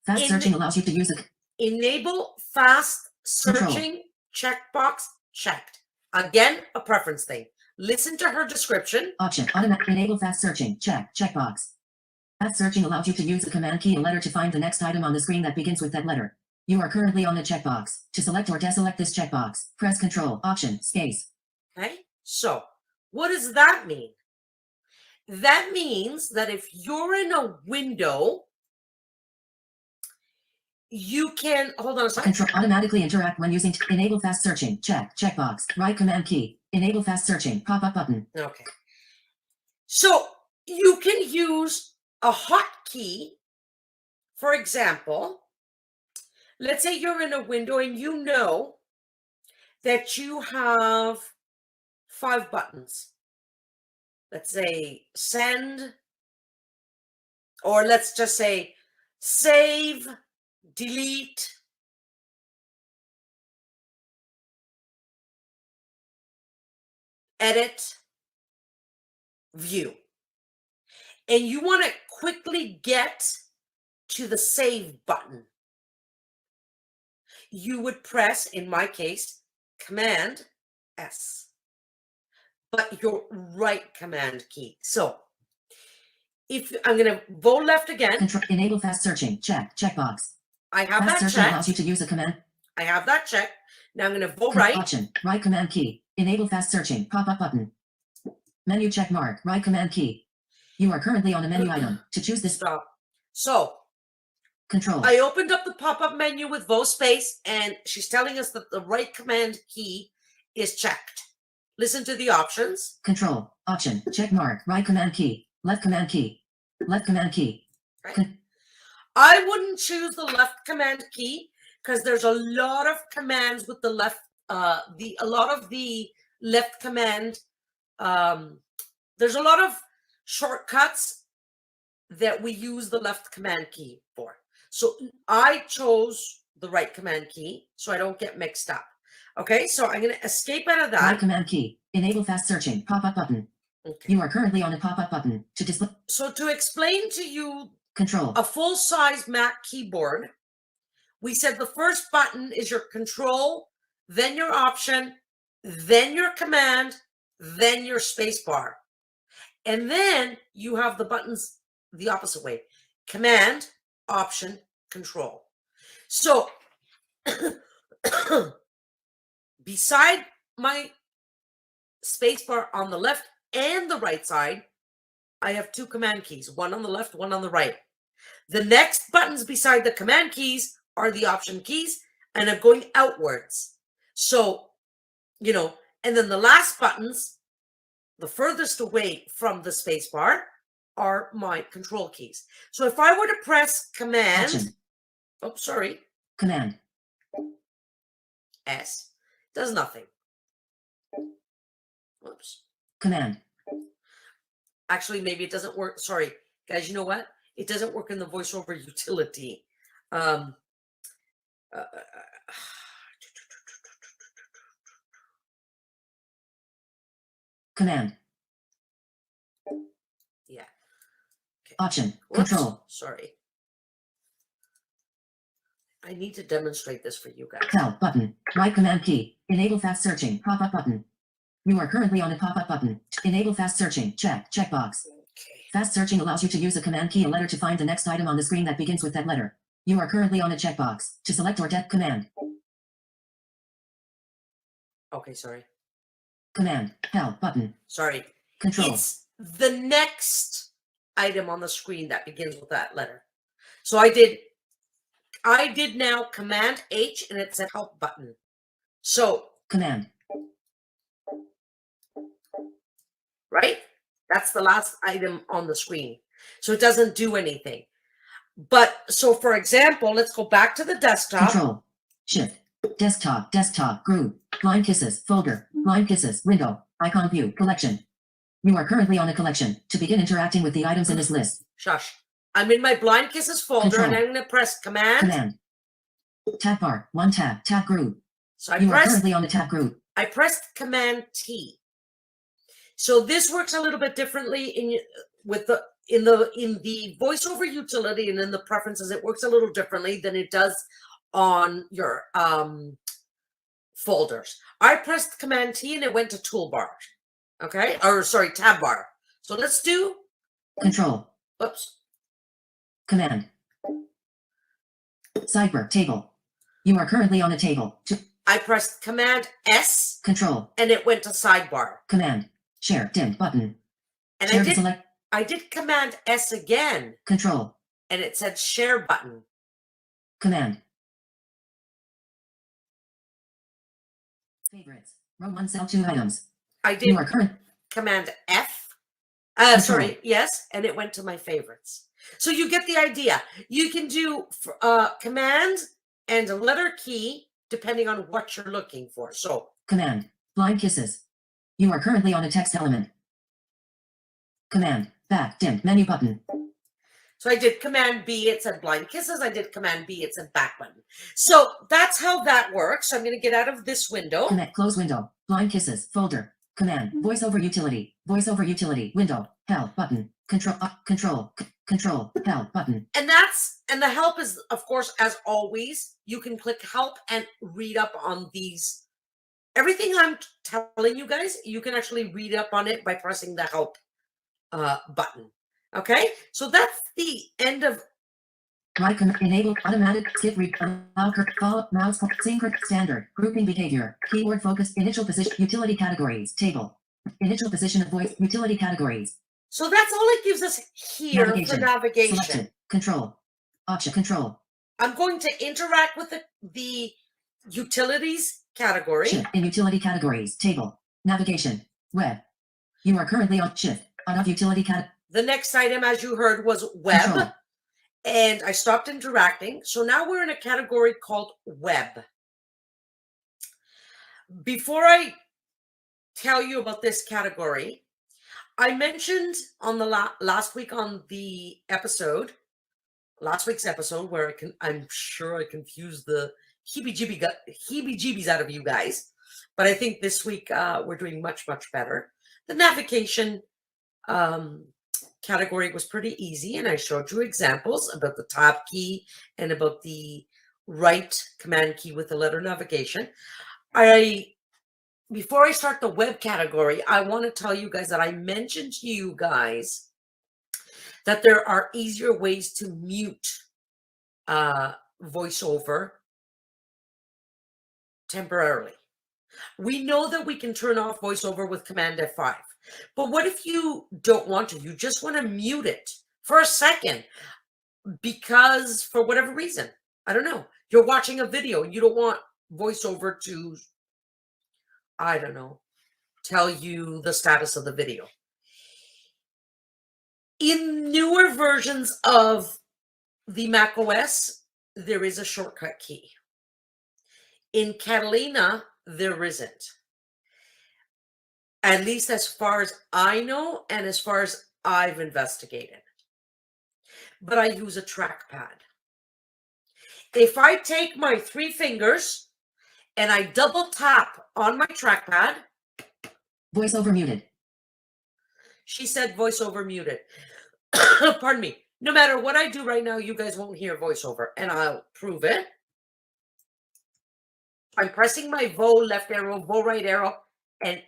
Fast searching allows you to use a Enable fast Control. searching checkbox checked. Again, a preference thing. Listen to her description. option. Automatic. Enable fast searching. Check. Checkbox. Fast searching allows you to use a command key or letter to find the next item on the screen that begins with that letter. You are currently on a checkbox. To select or deselect this checkbox, press Control, Option, Space. Okay, so what does that mean? That means that if you're in a window, you can hold on a second. Control. Automatically interact when using enable fast searching. Check. Checkbox. Right command key. Enable fast searching. Pop-up button. Okay. So you can use a hotkey. For example, let's say you're in a window and you know that you have 5 buttons. Let's say send, or let's just say save, delete, edit, view. And you want to quickly get to the save button. You would press, in my case, Command S, but your right command key. So if I'm going to vote left again, Control. Enable fast searching. Check. Checkbox. I have Fast that searching allows checked. you to use a command. I have that checked. Now I'm going to vote right. Option. Right command key. Enable fast searching. Pop-up button. Menu check mark. Right command key. You are currently on a menu item. To choose this, Stop. So Control. I opened up the pop-up menu with vote space, and she's telling us that the right command key is checked. Listen to the options. Control. Option. Check mark. Right command key. Left command key. Left command key. Right? I wouldn't choose the left command key because there's a lot of commands with the left. A lot of the left command. There's a lot of shortcuts that we use the left command key for. So I chose the right command key so I don't get mixed up. Okay, so I'm going to escape out of that. Right command key. Enable fast searching. Pop-up button. Okay. You are currently on a pop-up button. To display. So to explain to you Control. a full-size Mac keyboard, we said the first button is your control, then your option, then your command, then your space bar. And then you have the buttons the opposite way. Command, option, control. So beside my space bar on the left and the right side, I have 2 command keys, one on the left, one on the right. The next buttons beside the command keys are the option keys, and I'm going outwards. So, and then the last buttons, the furthest away from the space bar, are my control keys. So if I were to press Command, Option. Command. S, does nothing. Whoops. Command. Actually, maybe it doesn't work. Sorry, guys, you know what? It doesn't work in the Voiceover Utility. Command. Yeah. Okay. Option. Whoops. Control. Sorry. I need to demonstrate this for you guys. Tab button. Right command key. Enable fast searching. Pop-up button. You are currently on a pop-up button. Enable fast searching. Check. Checkbox. Okay. Fast searching allows you to use a command key or letter to find the next item on the screen that begins with that letter. You are currently on a checkbox. To select or command. Okay, sorry. Command. Tab button. Sorry. Control. It's the next item on the screen that begins with that letter. So I did now Command H, and it said help button. So Command. right? That's the last item on the screen. So it doesn't do anything. But so for example, let's go back to the desktop. Control. Shift. Desktop. Desktop. Group. Blind kisses. Folder. Blind kisses. Window. Icon view. Collection. You are currently on a collection. To begin interacting with the items in this list. Shush. I'm in my Blind Kisses folder, Control. and I'm going to press Command. Command. Tab bar. One tab. Tab group. So You are currently on a tab group. I pressed Command T. So this works a little bit differently in the voiceover utility and in the preferences. It works a little differently than it does on your folders. I pressed Command T and it went to toolbar. Okay, or sorry, tab bar. So let's do Control. oops. Command. Sidebar. Table. You are currently on a table. I pressed Command S Control. and it went to sidebar. Command. Share. Dimmed button. And Share to select. I did Command S again Control. and it said share button. Command. Favorites. Row 1, cell 2 items. I did You are current. Command F. Control. Sorry, yes, and it went to my favorites. So you get the idea. You can do command and a letter key depending on what you're looking for. So Command. Blind kisses. You are currently on a text element. Command. Back. Dimmed. Menu button. I did Command B, it said blind kisses. I did Command B, it said back button. So that's how that works. So I'm going to get out of this window. Connect. Close window. Blind kisses. Folder. Command. Voiceover utility. Voiceover utility. Window. Help button. Control. Control. Help button. And the help is, of course, as always, you can click help and read up on these. Everything I'm telling you guys, you can actually read up on it by pressing the help button. Okay, so that's the end of. Right. Enable automatic skip read. Allow follow mouse sync standard grouping behavior. Keyword focus. Initial position. Utility categories. Table. Initial position of voice. Utility categories. So that's all it gives us here for navigation. Selected. Control. Option. Control. I'm going to interact with the utilities category. Shift in utility categories. Table. Navigation. Web. You are currently on shift. On of utility category. The next item, as you heard, was web. Control. And I stopped interacting. So now we're in a category called web. Before I tell you about this category, I mentioned on the last week on the episode, last week's episode, where I'm sure I confused the heebie-jeebies out of you guys. But I think this week we're doing much, much better. The navigation category was pretty easy, and I showed you examples about the tab key and about the right command key with the letter navigation. Before I start the web category, I want to tell you guys that I mentioned to you guys that there are easier ways to mute voiceover temporarily. We know that we can turn off voiceover with Command F5. But what if you don't want to? You just want to mute it for a second because for whatever reason, I don't know, you're watching a video. You don't want voiceover to, I don't know, tell you the status of the video. In newer versions of the Mac OS, there is a shortcut key. In Catalina, there isn't. At least as far as I know and as far as I've investigated. But I use a trackpad. If I take my 3 fingers and I double tap on my trackpad. Voiceover muted. She said voiceover muted. Pardon me. No matter what I do right now, you guys won't hear voiceover, and I'll prove it. I'm pressing my Vo left arrow, Vo right arrow, and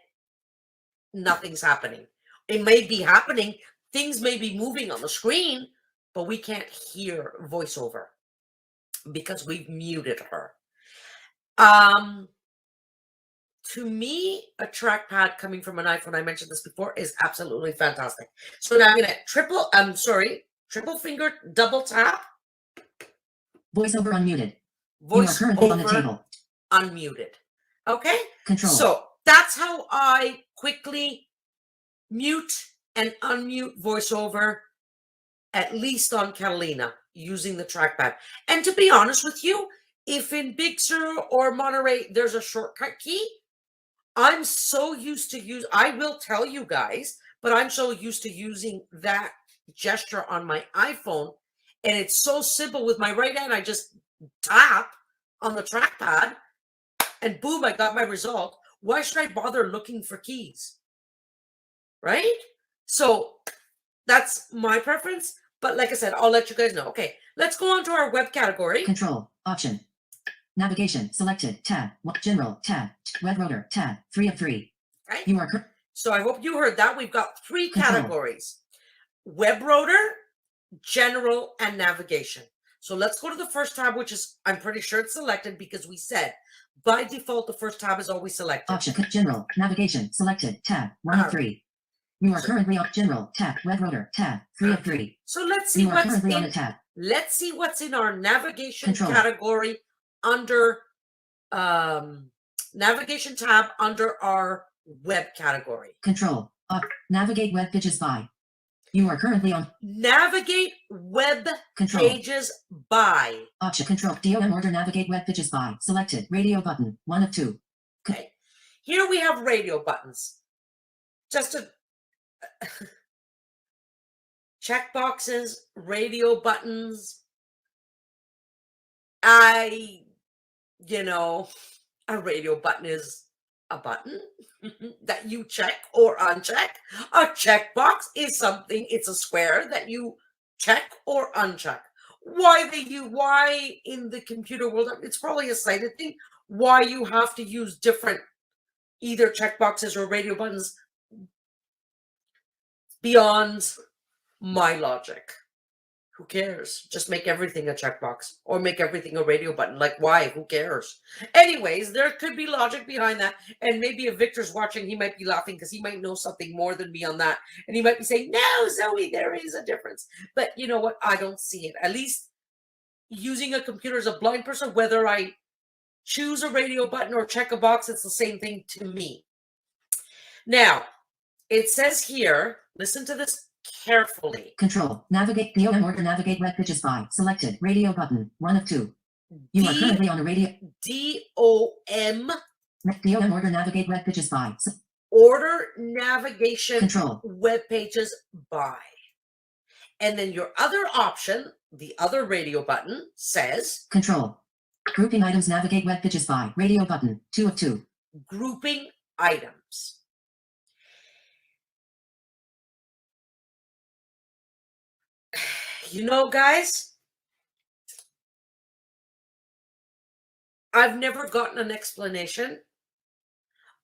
nothing's happening. It may be happening. Things may be moving on the screen, but we can't hear voiceover because we've muted her. To me, a trackpad coming from an iPhone, I mentioned this before, is absolutely fantastic. So now I'm going to triple finger, double tap. Voiceover unmuted. You are currently on the table. Unmuted. Okay? Control. So that's how I quickly mute and unmute voiceover, at least on Catalina, using the trackpad. And to be honest with you, if in Big Sur or Monterey there's a shortcut key, I'm so used to I will tell you guys, but I'm so used to using that gesture on my iPhone, and it's so simple. With my right hand, I just tap on the trackpad, and boom, I got my result. Why should I bother looking for keys? right? So that's my preference. But like I said, I'll let you guys know. Okay, let's go on to our web category. Control. Option. Navigation. Selected. Tab. General. Tab. Web rotor. Tab. 3 of 3. Okay. You are So I hope you heard that. We've got 3 Control. categories: web rotor, general, and navigation. So let's go to the first tab, which is, I'm pretty sure it's selected because we said by default the first tab is always selected. Option. General. Navigation. Selected. Tab. 1 of 3. You are currently on General. Tab. Web rotor. Tab. 3 of 3. So let's see You are what's currently on a in. tab. Let's see what's in our navigation Control. category under navigation tab under our web category. Control. Navigate web pages by. You are currently on Navigate web Control. pages by. Option. Control. DOM order. Navigate web pages by. Selected. Radio button. 1 of 2. Okay. Here we have radio buttons. Just to check boxes, radio buttons. A radio button is a button that you check or uncheck. A checkbox is something, it's a square that you check or uncheck. Why in the computer world, it's probably a sighted thing, why you have to use different either checkboxes or radio buttons beyond my logic. Who cares? Just make everything a checkbox or make everything a radio button. Like, why? Who cares? Anyways, there could be logic behind that. And maybe if Victor's watching, he might be laughing because he might know something more than me on that. And he might be saying, no, Zoe, there is a difference. But you know what? I don't see it. At least using a computer as a blind person, whether I choose a radio button or check a box, it's the same thing to me. Now, it says here, listen to this carefully. Control. Navigate. DOM order. Navigate web pages by. Selected. Radio button. 1 of 2. You are currently on a radio. DOM. DOM order. Navigate web pages by. Order navigation Control. web pages by. And then your other option, the other radio button, says Control. Grouping items. Navigate web pages by. Radio button. 2 of 2. grouping items. You know, guys, I've never gotten an explanation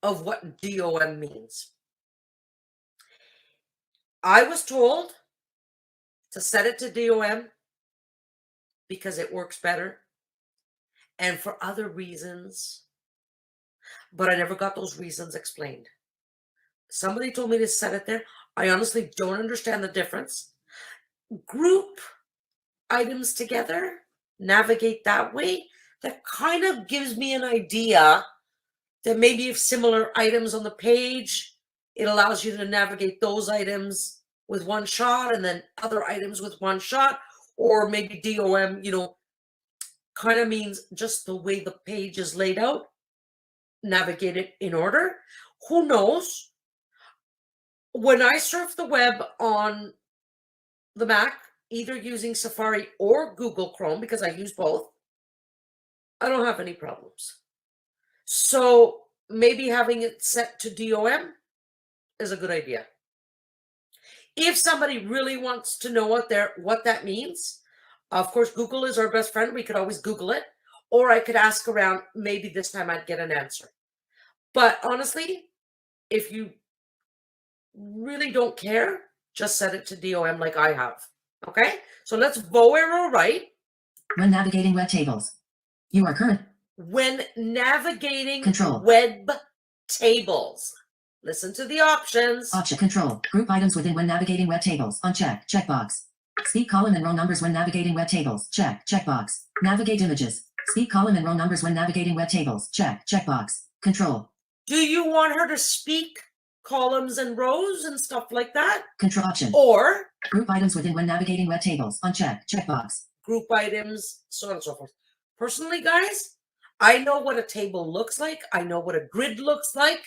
of what DOM means. I was told to set it to DOM because it works better and for other reasons, but I never got those reasons explained. Somebody told me to set it there. I honestly don't understand the difference. Group items together, navigate that way. That kind of gives me an idea that maybe if similar items on the page, it allows you to navigate those items with one shot and then other items with one shot. Or maybe DOM, kind of means just the way the page is laid out, navigate it in order. Who knows? When I surf the web on the Mac, either using Safari or Google Chrome, because I use both, I don't have any problems. So maybe having it set to DOM is a good idea. If somebody really wants to know what that means, of course, Google is our best friend. We could always Google it, or I could ask around. Maybe this time I'd get an answer. But honestly, if you really don't care, just set it to DOM like I have. Okay? So let's bow arrow right. When navigating web tables. You are current. When navigating Control. web tables. Listen to the options. Option. Control. Group items within when navigating web tables. Uncheck. Checkbox. Speak column and row numbers when navigating web tables. Check. Checkbox. Navigate images. Speak column and row numbers when navigating web tables. Check. Checkbox. Control. Do you want her to speak columns and rows and stuff like that? Control option. Or group items within when navigating web tables. Uncheck. Checkbox. Group items, so on and so forth. Personally, guys, I know what a table looks like. I know what a grid looks like.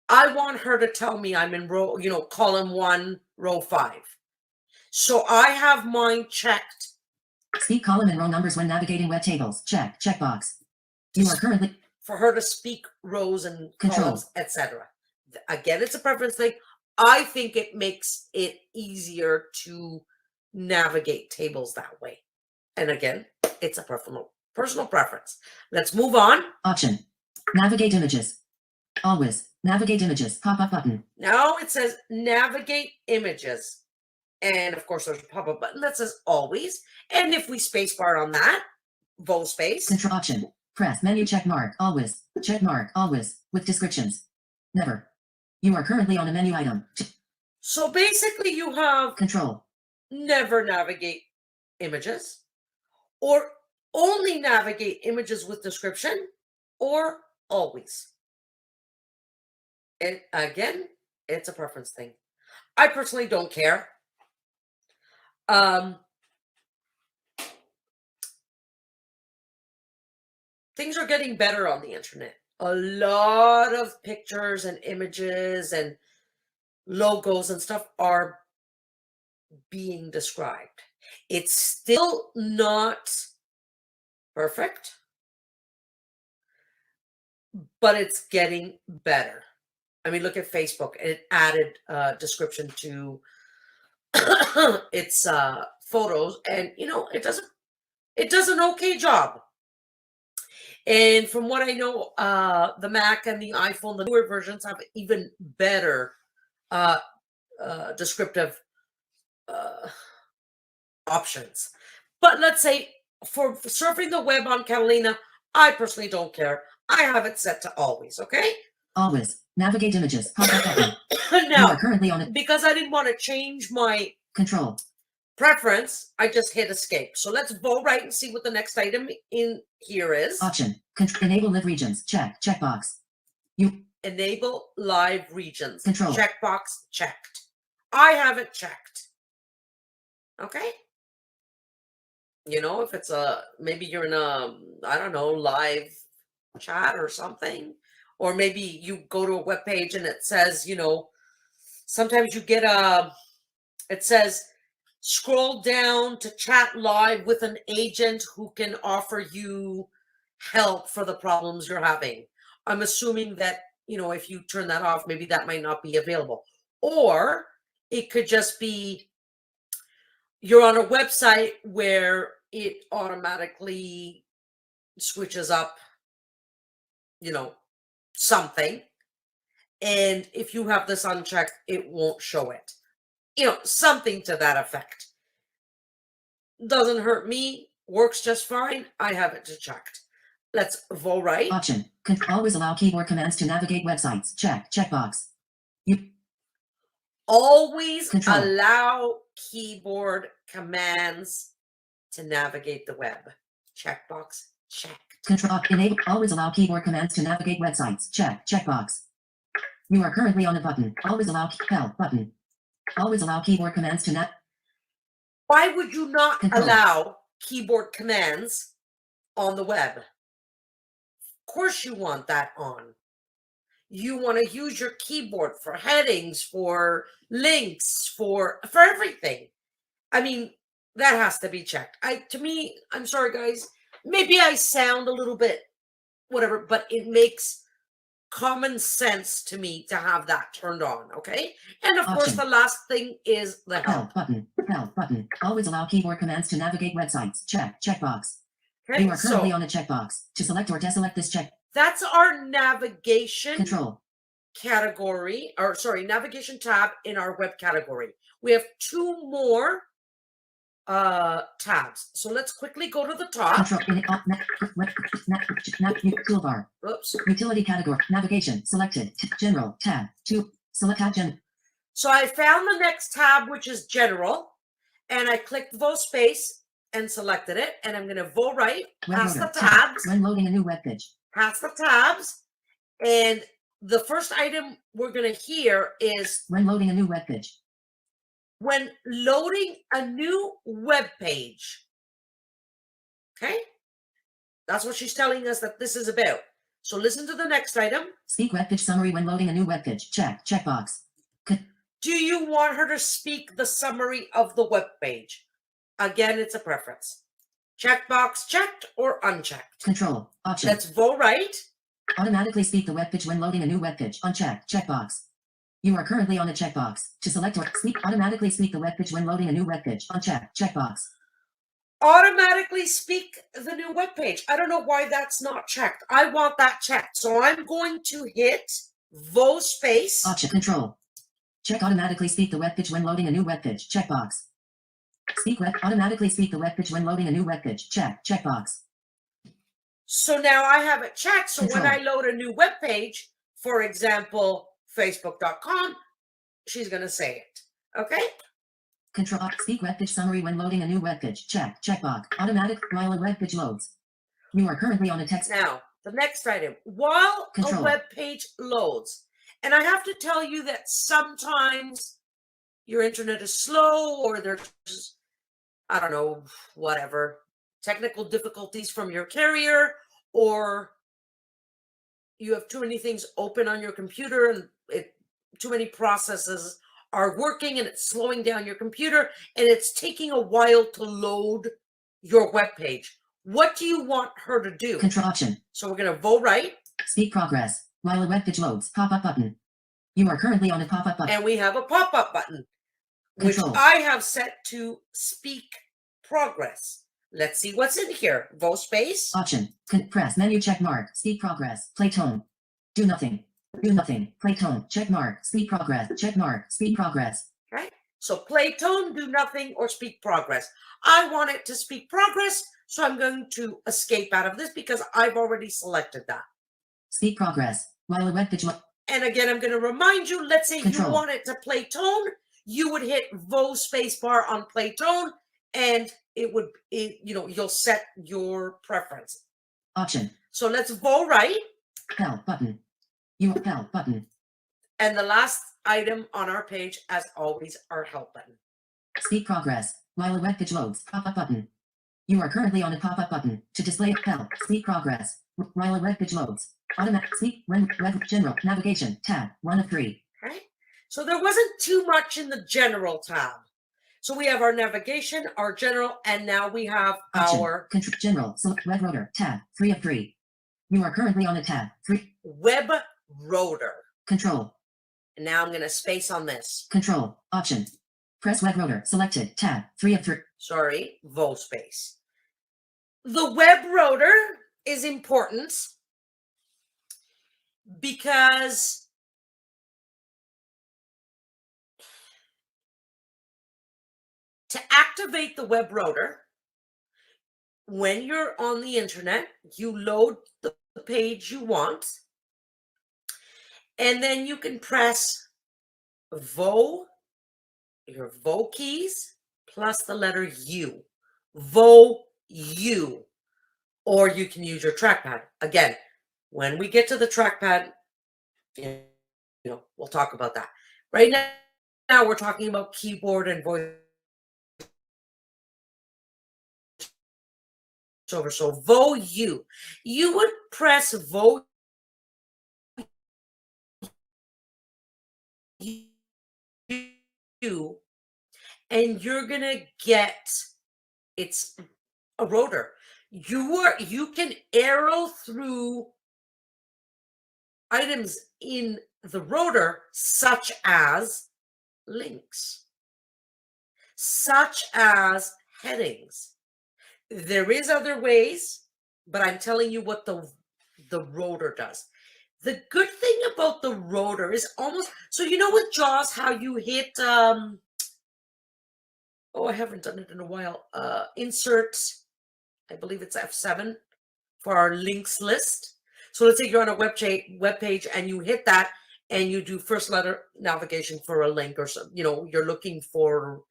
I want her to tell me I'm in row, column 1, row 5. So I have mine checked. Speak column and row numbers when navigating web tables. Check. Checkbox. You are currently for her to speak rows and Control. columns, etc. Again, it's a preference thing. I think it makes it easier to navigate tables that way. And again, it's a personal preference. Let's move on. Option. Navigate images. Always. Navigate images. Pop-up button. Now it says navigate images. And of course, there's a pop-up button that says always. And if we spacebar on that, space. Control option. Press menu check mark. Always. Check mark. Always. With descriptions. Never. You are currently on a menu item. So basically you have Control. never navigate images, or only navigate images with description, or always. And again, it's a preference thing. I personally don't care. Things are getting better on the internet. A lot of pictures and images and logos and stuff are being described. It's still not perfect, but it's getting better. I mean, look at Facebook. It added description to its photos, and it does an okay job. And from what I know, the Mac and the iPhone, the newer versions, have even better descriptive options. But let's say for surfing the web on Catalina, I personally don't care. I have it set to always, okay? Always. Navigate images. Pop-up button. You Now, are currently on it. because I didn't want to change my Control. preference, I just hit escape. So let's go right and see what the next item in here is. Option. Enable live regions. Check. Checkbox. You. Enable live regions. Control. Checkbox checked. I have it checked. Okay. If it's maybe you're in a, I don't know, live chat or something, or maybe you go to a web page and it says, sometimes you get it says, scroll down to chat live with an agent who can offer you help for the problems you're having. I'm assuming that, if you turn that off, maybe that might not be available. Or it could just be you're on a website where it automatically switches up, something. And if you have this unchecked, it won't show it. Something to that effect. Doesn't hurt me, works just fine. I have it checked. Let's vote right. Option. Always allow keyboard commands to navigate websites. Check. Checkbox. You. Always Control. allow keyboard commands to navigate the web. Checkbox checked. Control. Enable. Always allow keyboard commands to navigate websites. Check. Checkbox. You are currently on a button. Always allow help button. Always allow keyboard commands to nav. Why would you not Control. allow keyboard commands on the web? Of course you want that on. You want to use your keyboard for headings, for links, for everything. I mean, that has to be checked. To me, I'm sorry guys, maybe I sound a little bit whatever, but it makes common sense to me to have that turned on, okay? And of course, Option. the last thing is the help. Help button. Help button. Always allow keyboard commands to navigate websites. Check. Checkbox. Okay, You are currently so on a checkbox. To select or deselect this check. that's our navigation Control. category, or sorry, navigation tab in our web category. We have two more tabs. So let's quickly go to the top. Control. Toolbar. Oops. Utility category. Navigation. Selected. General. Tab. 2. Select tab. So I found the next tab, which is general, and I clicked vote space and selected it, and I'm going to vote right past the tabs, When loading a new web page. past the tabs, and the first item we're going to hear is When loading a new web page. when loading a new web page. Okay? That's what she's telling us that this is about. So listen to the next item. Speak web page summary when loading a new web page. Check. Checkbox. Do you want her to speak the summary of the web page? Again, it's a preference. Checkbox checked or unchecked. Control. Option. Let's vote right. Automatically speak the web page when loading a new web page. Unchecked. Checkbox. You are currently on a checkbox. To select or speak, automatically speak the web page when loading a new web page. Unchecked. Checkbox. Automatically speak the new web page. I don't know why that's not checked. I want that checked. So I'm going to hit Vo space. Option control. Check automatically speak the web page when loading a new web page. Checkbox. Speak web. Automatically speak the web page when loading a new web page. Check. Checkbox. So now I have it checked. So Control. when I load a new web page, for example, facebook.com, she's going to say it. Okay? Control. Speak web page summary when loading a new web page. Check. Checkbox. Automatic while a web page loads. You are currently on a text. Now, the next item, while Control. a web page loads, and I have to tell you that sometimes your internet is slow or there's, I don't know, whatever, technical difficulties from your carrier, or you have too many things open on your computer and too many processes are working and it's slowing down your computer and it's taking a while to load your web page. What do you want her to do? Control option. So we're going to vote right. Speak progress. While a web page loads. Pop-up button. You are currently on a pop-up button. And we have a pop-up button, which Control. I have set to speak progress. Let's see what's in here. Vo space. Option. Press menu check mark. Speak progress. Play tone. Do nothing. Do nothing. Play tone. Check mark. Speak progress. Check mark. Speak progress. Right? So play tone, do nothing, or speak progress. I want it to speak progress, so I'm going to escape out of this because I've already selected that. Speak progress. While a web page And again, I'm going to remind you, let's say Control. you want it to play tone, you would hit Vo space bar on play tone, and you'll set your preference. Option. So let's Vo right. Help button. You help button. And the last item on our page, as always, our help button. Speak progress. While a web page loads. Pop-up button. You are currently on a pop-up button. To display help. Speak progress. While a web page loads. Automatic speak when web general navigation tab 1 of 3. Right? So there wasn't too much in the general tab. So we have our navigation, our general, and now we have Option. our General select web rotor tab 3 of 3. You are currently on a tab 3. web rotor. Control. And now I'm going to space on this. Control. Option. Press web rotor selected tab 3 of 3. Sorry, Vo space. The web rotor is important because to activate the web rotor, when you're on the internet, you load the page you want, and then you can press your Vo keys plus the letter U. Vo U. Or you can use your trackpad. Again, when we get to the trackpad, we'll talk about that. Right now we're talking about keyboard and voiceover. So Vo U. You would press Vo U, and you're gonna get it's a rotor. You can arrow through items in the rotor, such as links, such as headings. There is other ways, but I'm telling you what the rotor does. The good thing about the rotor is almost, so with JAWS, how you hit, I haven't done it in a while, insert, I believe it's F7 for our links list. So let's say you're on a web page and you hit that and you do first letter navigation for a link, or you're looking for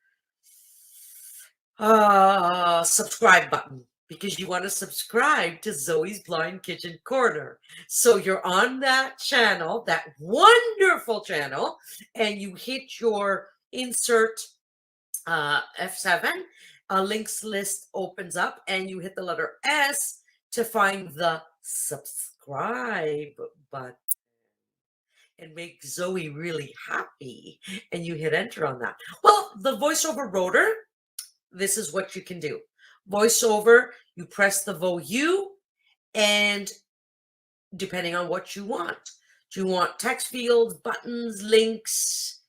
subscribe button because you want to subscribe to Zoe's Blind Kitchen Corner. So you're on that channel, that wonderful channel, and you hit your insert F7, a links list opens up, and you hit the letter S to find the subscribe button and make Zoe really happy, and you hit enter on that. Well, the voiceover rotor, this is what you can do. Voiceover, you press the Vo U, and depending on what you want. Do you want text fields, buttons, links,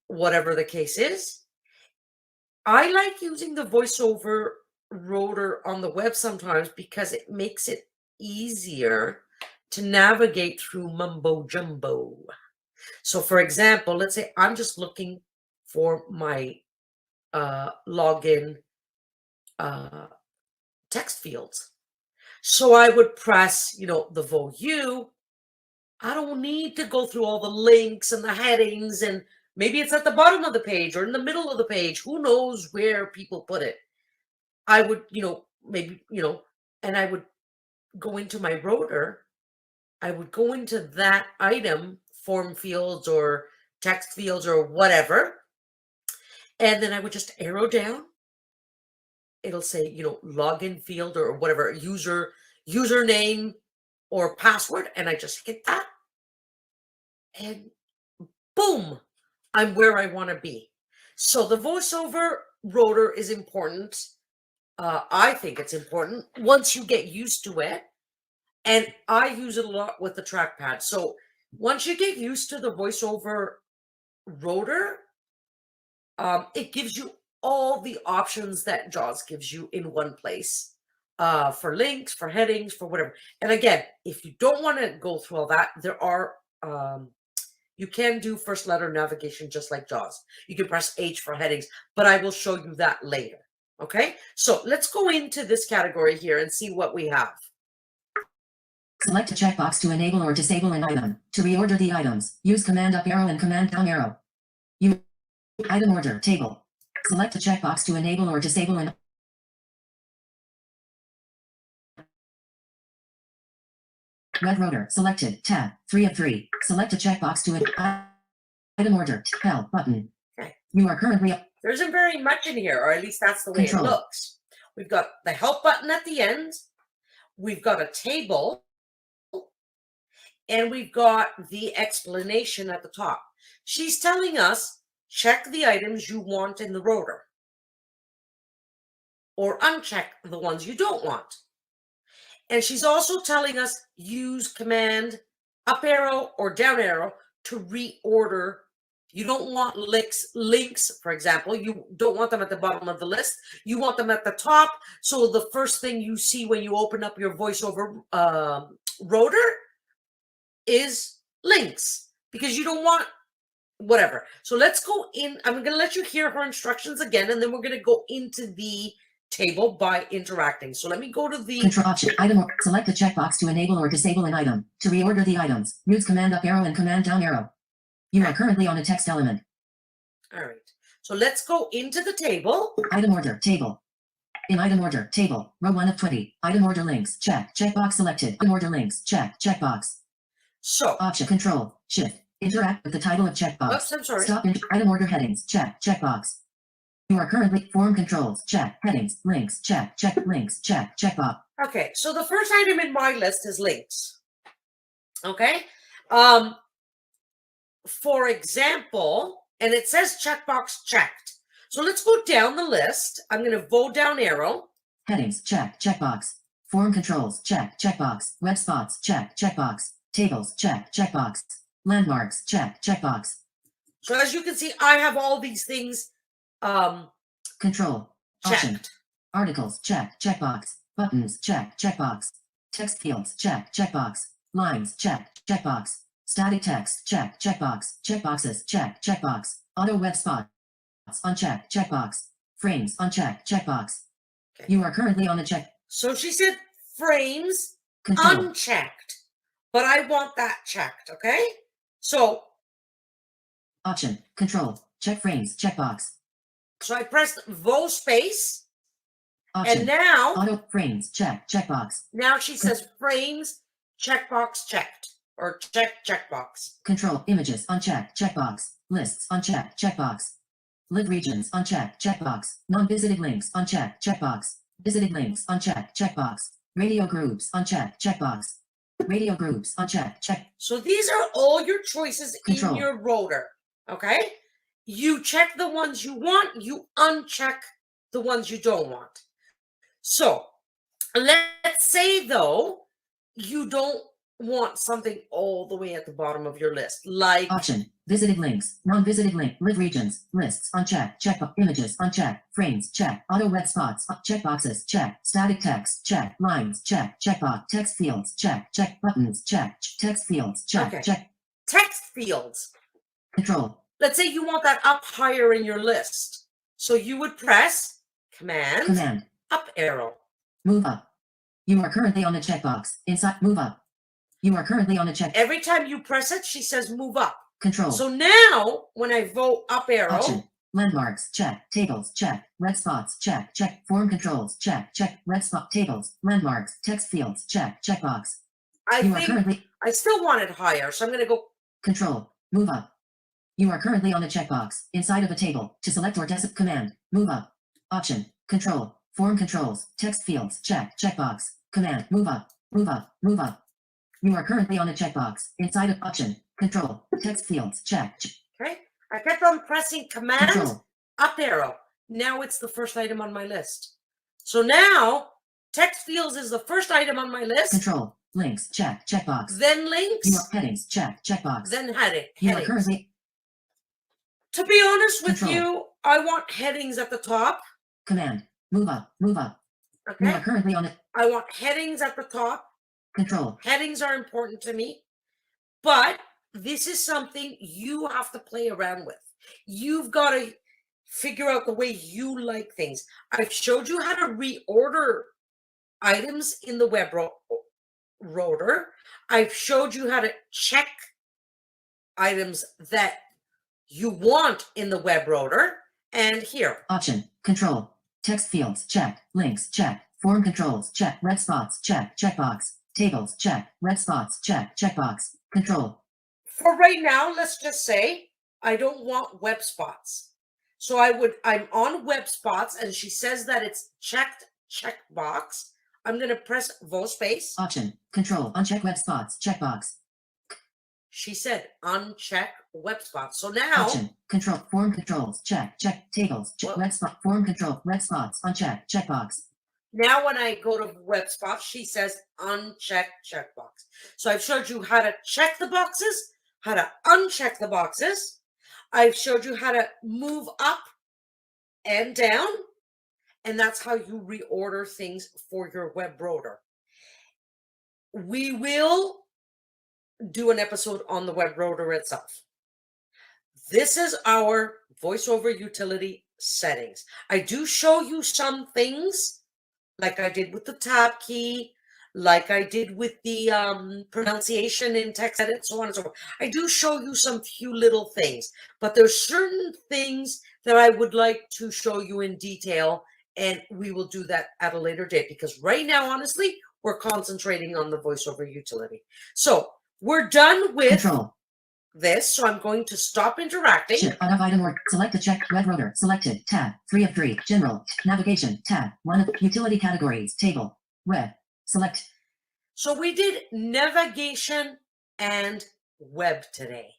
whatever the case is? I like using the voiceover rotor on the web sometimes because it makes it easier to navigate through mumbo jumbo. So, for example, let's say I'm just looking for my login text fields. So I would press, the VOU. I don't need to go through all the links and the headings, and maybe it's at the bottom of the page or in the middle of the page. Who knows where people put it? I would, maybe, and I would go into my rotor. I would go into that item, form fields or text fields or whatever, and then I would just arrow down. It'll say, login field or whatever, username or password, and I just hit that. And boom, I'm where I want to be. So the voiceover rotor is important. I think it's important once you get used to it. And I use it a lot with the trackpad. So once you get used to the voiceover rotor, it gives you all the options that JAWS gives you in one place, for links, for headings, for whatever. And again, if you don't want to go through all that, there are you can do first letter navigation just like JAWS. You can press H for headings, but I will show you that later. Okay, so let's go into this category here and see what we have. Select a checkbox to enable or disable an item. To reorder the items, use Command up arrow and Command down arrow. Item order table. Select a checkbox to enable or disable an red rotor selected. Tab 3 of 3. Select a checkbox to item order help button. Okay. You are currently There isn't very much in here, or at least that's the way Control. it looks. We've got the help button at the end. We've got a table. And we've got the explanation at the top. She's telling us, check the items you want in the rotor, or uncheck the ones you don't want. And she's also telling us use Command up arrow or down arrow to reorder. You don't want links, for example. You don't want them at the bottom of the list. You want them at the top. So the first thing you see when you open up your voiceover rotor is links, because you don't want whatever. So let's go in. I'm going to let you hear her instructions again, and then we're going to go into the table by interacting. So let me go to the control option item or select a checkbox to enable or disable an item. To reorder the items, use Command up arrow and Command down arrow. You are currently on a text element. All right. So let's go into the table. Item order table. In item order table, row 1 of 20. Item order links check. Checkbox selected. Item order links check. Checkbox. So Option Control Shift. Interact with the title of checkbox. oops, I'm sorry. Stop item order headings check. Checkbox. You are currently form controls check. Headings links check. Check links check. Checkbox. Okay, so the first item in my list is links. Okay. For example, and it says checkbox checked. So let's go down the list. I'm going to vote down arrow. Headings check. Checkbox. Form controls check. Checkbox. Web spots check. Checkbox. Tables check. Checkbox. Landmarks check. Checkbox. So as you can see, I have all these things Control. Option. checked. Articles check. Checkbox. Buttons check. Checkbox. Text fields check. Checkbox. Lines check. Checkbox. Static text check. Checkbox. Checkboxes check. Checkbox. Auto web spots uncheck. Checkbox. Frames uncheck. Checkbox. Okay. You are currently on a check. So she said frames Control. unchecked, but I want that checked. Okay. So Option. Control. Check frames. Checkbox. I pressed vo space, Option. and now Auto frames check. Checkbox. now she says frames checkbox checked, or checkbox. Control images uncheck. Checkbox. Lists uncheck. Checkbox. Live regions uncheck. Checkbox. Non-visited links uncheck. Checkbox. Visited links uncheck. Checkbox. Radio groups uncheck. Checkbox. Radio groups uncheck. Check. So these are all your choices Control. in your rotor. Okay. You check the ones you want, you uncheck the ones you don't want. So let's say though you don't want something all the way at the bottom of your list, like Option. Visited links. Non-visited link. Live regions. Lists. Uncheck. Check. Images. Uncheck. Frames. Check. Auto red spots. Check boxes. Check. Static text. Check. Lines. Check. Checkbox. Text fields. Check. Check buttons. Check. Text fields. Check. Okay. Check. text fields. Control. Let's say you want that up higher in your list. So you would press Command up arrow. Move up. You are currently on a checkbox. Inside. Move up. You are currently on a check. Every time you press it, she says move up. Control. So now when I vote up arrow, Option. Landmarks. Check. Tables. Check. Red spots. Check. Check. Form controls. Check. Check. Red spot. Tables. Landmarks. Text fields. Check. Checkbox. You are currently. I still want it higher. So I'm going to go Control. Move up. You are currently on a checkbox inside of a table. To select or desk command. Move up. Option. Control. Form controls. Text fields. Check. Checkbox. Command. Move up. Move up. Move up. You are currently on a checkbox inside of option. Control. Text fields. Check. Okay. I kept on pressing Command Control. up arrow. Now it's the first item on my list. So now text fields is the first item on my list. Control. Links. Check. Checkbox. Then links. You are headings. Check. Checkbox. Then heading. You are Headings. currently. To be honest with Control. you, I want headings at the top. Command. Move up. Move up. You Okay. are currently on it. I want headings at the top. Control. Headings are important to me. But this is something you have to play around with. You've got to figure out the way you like things. I've showed you how to reorder items in the web rotor. I've showed you how to check items that you want in the web rotor. And here. Option. Control. Text fields. Check. Links. Check. Form controls. Check. Red spots. Check. Checkbox. Tables. Check. Red spots. Check. Checkbox. Control. For right now, let's just say I don't want web spots. So I'm on web spots and she says that it's checked checkbox. I'm going to press space. Option. Control. Uncheck web spots. Checkbox. She said uncheck web spots. So now Option. Control. Form controls. Check. Check. Tables. Check. What? Red spot. Form control. Red spots. Uncheck. Checkbox. now when I go to web spots, she says uncheck checkbox. So I've showed you how to check the boxes, how to uncheck the boxes. I've showed you how to move up and down. And that's how you reorder things for your web rotor. We will do an episode on the web rotor itself. This is our voiceover utility settings. I do show you some things like I did with the tab key, like I did with the pronunciation in text edit, so on and so forth. I do show you some few little things, but there's certain things that I would like to show you in detail, and we will do that at a later date because right now, honestly, we're concentrating on the voiceover utility. So we're done with Control. this, so I'm going to stop interacting. Shift out of item or select the check. Web rotor. Selected. Tab. 3 of 3. General. Navigation. Tab. 1 of utility categories. Table. Web. Select. So we did navigation and web today.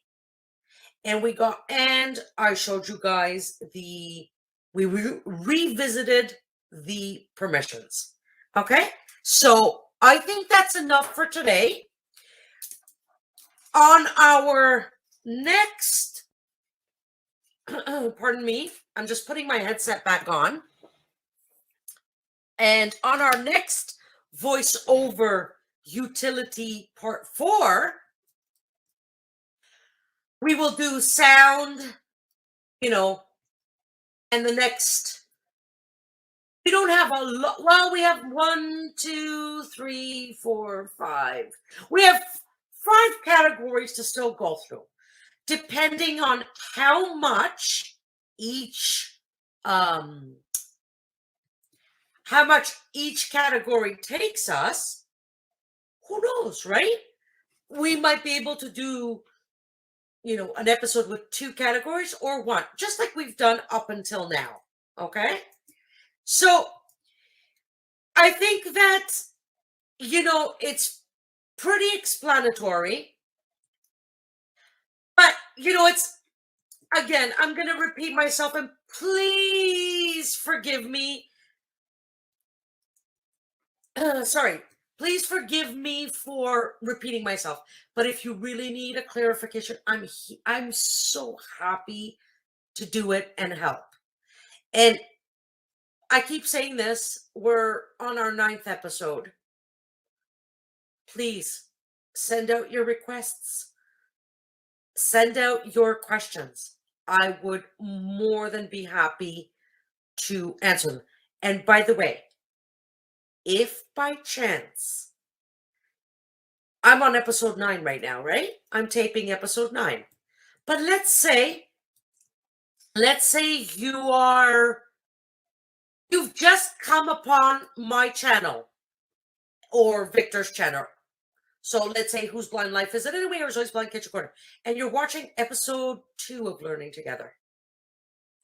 And I showed you guys we revisited the permissions. Okay, so I think that's enough for today. On our next, pardon me, I'm just putting my headset back on. And on our next voiceover utility part 4, we will do sound, and the next, we don't have a lot. Well, we have 1, 2, 3, 4, 5. We have 5 categories to still go through, depending on how much each category takes us. Who knows, right? We might be able to do, an episode with 2 categories or 1, just like we've done up until now. Okay? So I think that, it's pretty explanatory. But, it's, again, I'm going to repeat myself, and please forgive me. Sorry. Please forgive me for repeating myself, but if you really need a clarification, I'm so happy to do it and help. And I keep saying this, we're on our 9th episode. Please send out your requests, send out your questions. I would more than be happy to answer them. And by the way, if by chance, I'm on episode 9 right now, right? I'm taping episode 9. But let's say you've just come upon my channel or Victor's channel. So let's say Whose Blind Life Is It Anyway, or Zoe's Blind Kitchen Corner, and you're watching episode 2 of Learning Together,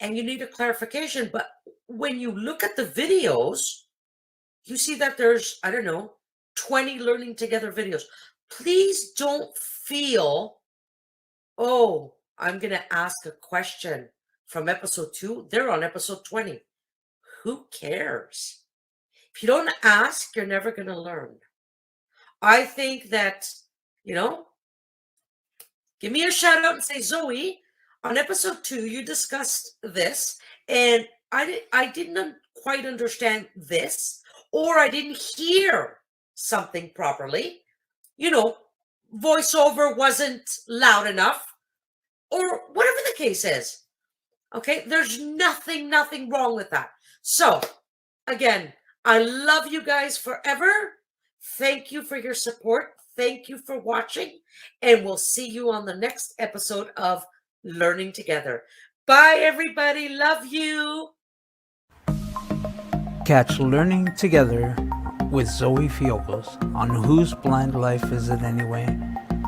and you need a clarification. But when you look at the videos, you see that there's, I don't know, 20 Learning Together videos. Please don't feel, oh, I'm going to ask a question from episode 2. They're on episode 20. Who cares? If you don't ask, you're never going to learn. I think that, give me a shout out and say, Zoe, on episode 2, you discussed this, and I didn't quite understand this, or I didn't hear something properly. Voiceover wasn't loud enough, or whatever the case is. Okay, there's nothing wrong with that. So, again, I love you guys forever. Thank you for your support. Thank you for watching. And we'll see you on the next episode of Learning Together. Bye, everybody. Love you. Catch Learning Together with Zoe Fiogkos on Whose Blind Life Is It Anyway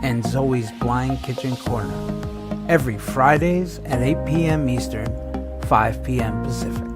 and Zoe's Blind Kitchen Corner every Fridays at 8 p.m. Eastern, 5 p.m. Pacific.